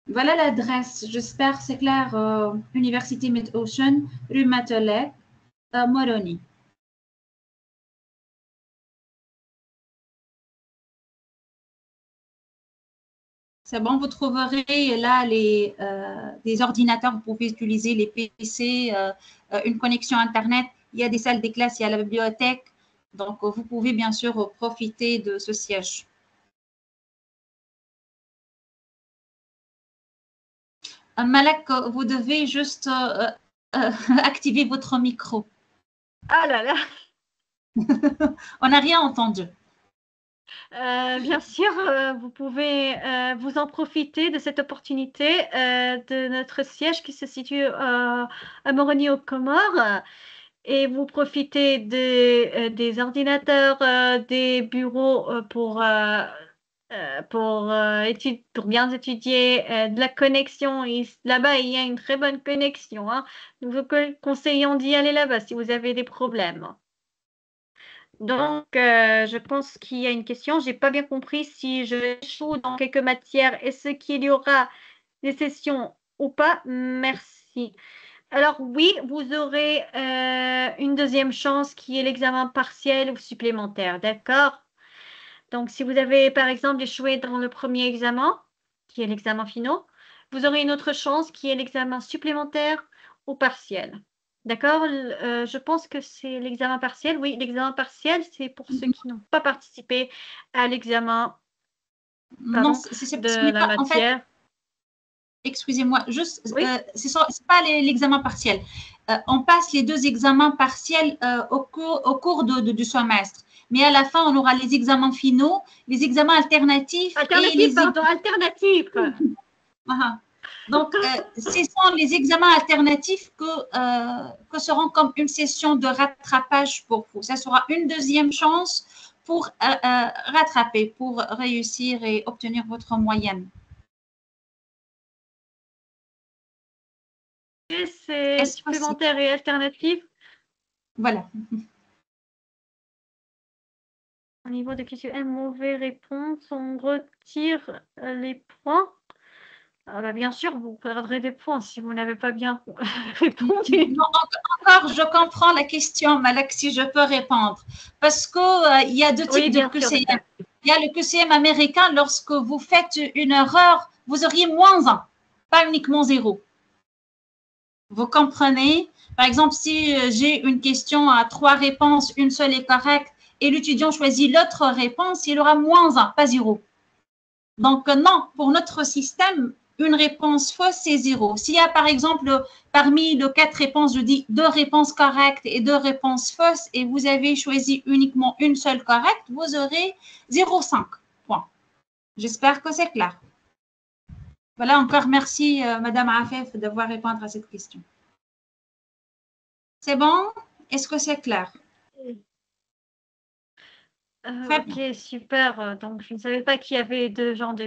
Voilà l'adresse. J'espère c'est clair. Université Mid-Ocean, rue Matelet, Moroni. C'est bon, vous trouverez là des ordinateurs, vous pouvez utiliser les PC, une connexion Internet. Il y a des salles de classe, il y a la bibliothèque. Donc, vous pouvez bien sûr profiter de ce siège. Malak, vous devez juste activer votre micro. Ah là là. On n'a rien entendu. Bien sûr, vous pouvez vous en profiter de cette opportunité de notre siège qui se situe à Moroni aux Comores. et vous profitez des ordinateurs, des bureaux pour bien étudier, de la connexion. Là-bas, il y a une très bonne connexion, hein. Nous vous conseillons d'y aller là-bas si vous avez des problèmes. Donc, je pense qu'il y a une question. Je n'ai pas bien compris si je échoue dans quelques matières. Est-ce qu'il y aura des sessions ou pas? Merci. Alors oui, vous aurez une deuxième chance qui est l'examen partiel ou supplémentaire, d'accord? Donc, si vous avez, par exemple, échoué dans le premier examen, qui est l'examen final, vous aurez une autre chance qui est l'examen supplémentaire ou partiel. D'accord? Je pense que c'est l'examen partiel. Oui, l'examen partiel, c'est pour ceux qui n'ont pas participé à l'examen de la matière. Excusez-moi, juste, c'est pas l'examen partiel. On passe les deux examens partiels au cours du semestre. Mais à la fin, on aura les examens finaux, les examens alternatifs. Alternatifs. Donc, ce sont les examens alternatifs que seront comme une session de rattrapage pour vous. Ça sera une deuxième chance pour rattraper, pour réussir et obtenir votre moyenne. C'est supplémentaire et alternatif. Voilà. Au niveau de question, mauvaise réponse, on retire les points. Bien sûr, vous perdrez des points si vous n'avez pas bien répondu. Non, encore, je comprends la question, Malak, si je peux répondre. Parce qu'il y a deux types de QCM. Il y a le QCM américain, lorsque vous faites une erreur, vous auriez -1, pas uniquement 0. Vous comprenez? Par exemple, si j'ai une question à 3 réponses, une seule est correcte, et l'étudiant choisit l'autre réponse, il aura -1, pas 0. Donc, non, pour notre système, une réponse fausse, c'est 0. S'il y a, par exemple, parmi les 4 réponses, je dis 2 réponses correctes et 2 réponses fausses, et vous avez choisi uniquement une seule correcte, vous aurez 0,5 points. J'espère que c'est clair. Voilà, encore merci, Madame Afef, d'avoir répondu à cette question. C'est bon? Est-ce que c'est clair? Ok, super. Donc, je ne savais pas qu'il y avait deux genres de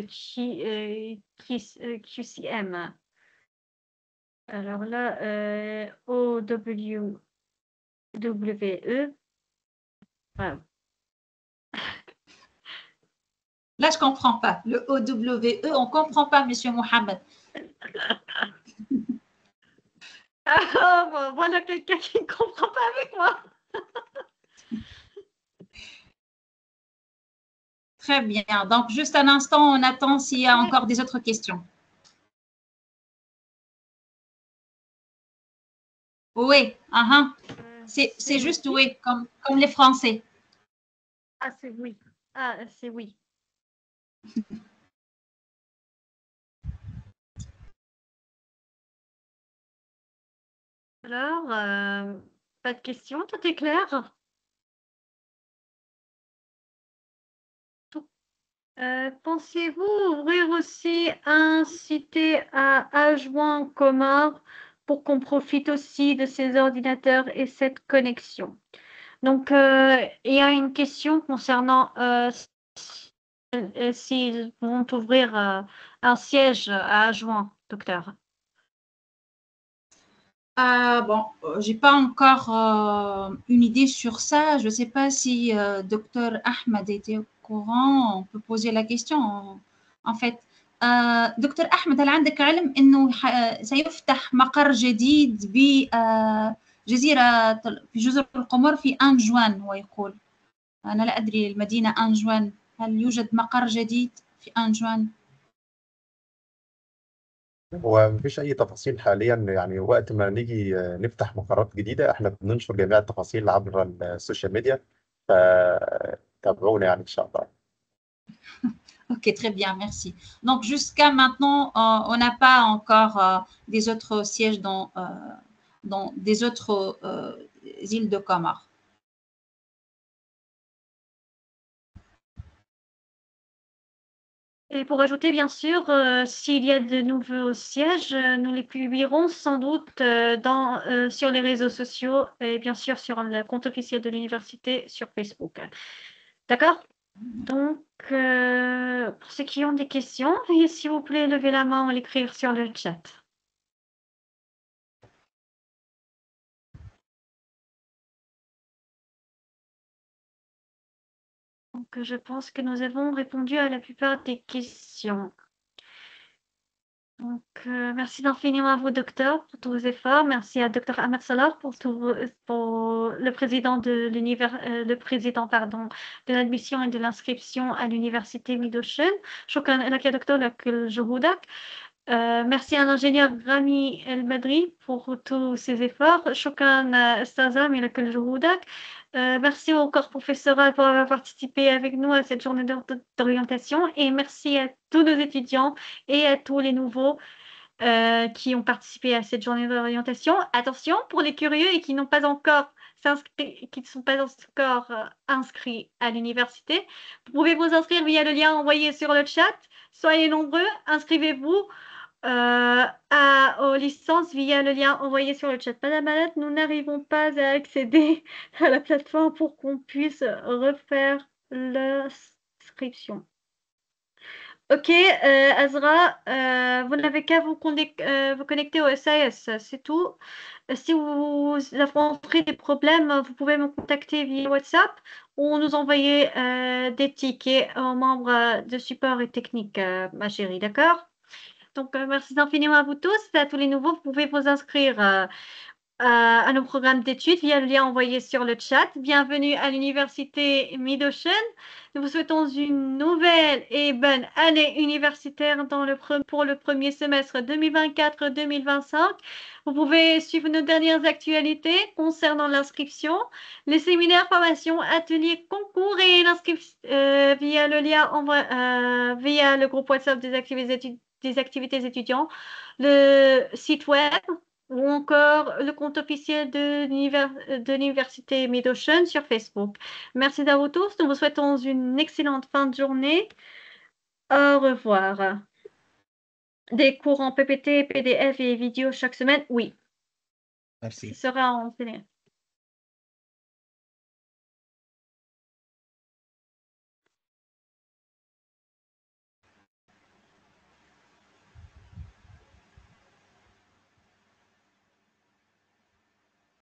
QCM. Alors là, OWE. Voilà. Là, je ne comprends pas. Le OWE, on ne comprend pas, Monsieur Mohamed. Voilà quelqu'un qui ne comprend pas avec moi. Très bien. Donc, juste un instant, on attend s'il y a encore des autres questions. Oui, c'est juste oui, comme les Français. Ah, c'est oui. Ah, c'est oui. Alors, pas de questions, tout est clair? Pensez-vous ouvrir aussi un site à adjoint commun pour qu'on profite aussi de ces ordinateurs et cette connexion? Donc, il y a une question concernant s'ils vont ouvrir un siège à adjoint, docteur. Bon, je n'ai pas encore une idée sur ça. Je ne sais pas si docteur Ahmed était au courant. On peut poser la question. En fait, دكتور أحمد هل عندك علم إنه سيفتح مقر جديد بجزيرة في جزر القمر في أنجوان؟ هو يقول أنا لا أدري المدينة أنجوان، هل يوجد مقر جديد في أنجوان؟ هو مفيش أي تفاصيل حاليا، يعني وقت ما نيجي نفتح مقرات جديدة احنا بننشر جميع التفاصيل عبر السوشيال ميديا، فتابعونا يعني إن شاء الله. Ok, très bien, merci. Donc, jusqu'à maintenant, on n'a pas encore des autres sièges dans des autres îles de Comores. Et pour ajouter, bien sûr, s'il y a de nouveaux sièges, nous les publierons sans doute sur les réseaux sociaux et bien sûr sur le compte officiel de l'université sur Facebook. D'accord? Donc, pour ceux qui ont des questions, veuillez s'il vous plaît lever la main ou l'écrire sur le chat. Donc, je pense que nous avons répondu à la plupart des questions. Donc, merci infiniment à vous, docteur, pour tous vos efforts. Merci à docteur Ahmed Salah pour le président de le président, pardon, de l'admission et de l'inscription à l'université Midochen. شكرا لك يا دكتور لكل جهودك. Merci à l'ingénieur Rami El Madri pour tous ses efforts. شكرا أستاذ رامي لكل جهودك. Merci au corps professoral pour avoir participé avec nous à cette journée d'orientation et merci à tous nos étudiants et à tous les nouveaux qui ont participé à cette journée d'orientation. Attention, pour les curieux et qui n'ont pas encore qui ne sont pas encore inscrits à l'université, vous pouvez vous inscrire via le lien envoyé sur le chat. Soyez nombreux, inscrivez-vous aux licences via le lien envoyé sur le chat. Madame Alat, nous n'arrivons pas à accéder à la plateforme pour qu'on puisse refaire l'inscription. Ok, Azra, vous n'avez qu'à vous connecter au SAS, c'est tout. Si vous rencontrez des problèmes, vous pouvez me contacter via WhatsApp ou nous envoyer des tickets aux membres de support et technique, ma chérie, d'accord? Donc, merci infiniment à vous tous. À tous les nouveaux, vous pouvez vous inscrire à nos programmes d'études via le lien envoyé sur le chat. Bienvenue à l'université Midochen. Nous vous souhaitons une nouvelle et bonne année universitaire pour le premier semestre 2024-2025. Vous pouvez suivre nos dernières actualités concernant l'inscription, les séminaires, formations, ateliers, concours et l'inscription via le lien via le groupe WhatsApp des activités étudiants, le site web ou encore le compte officiel de l'université Midochen sur Facebook. Merci à vous tous. Nous vous souhaitons une excellente fin de journée. Au revoir. Des cours en PPT, PDF et vidéo chaque semaine? Oui. Merci. Ce sera en télé.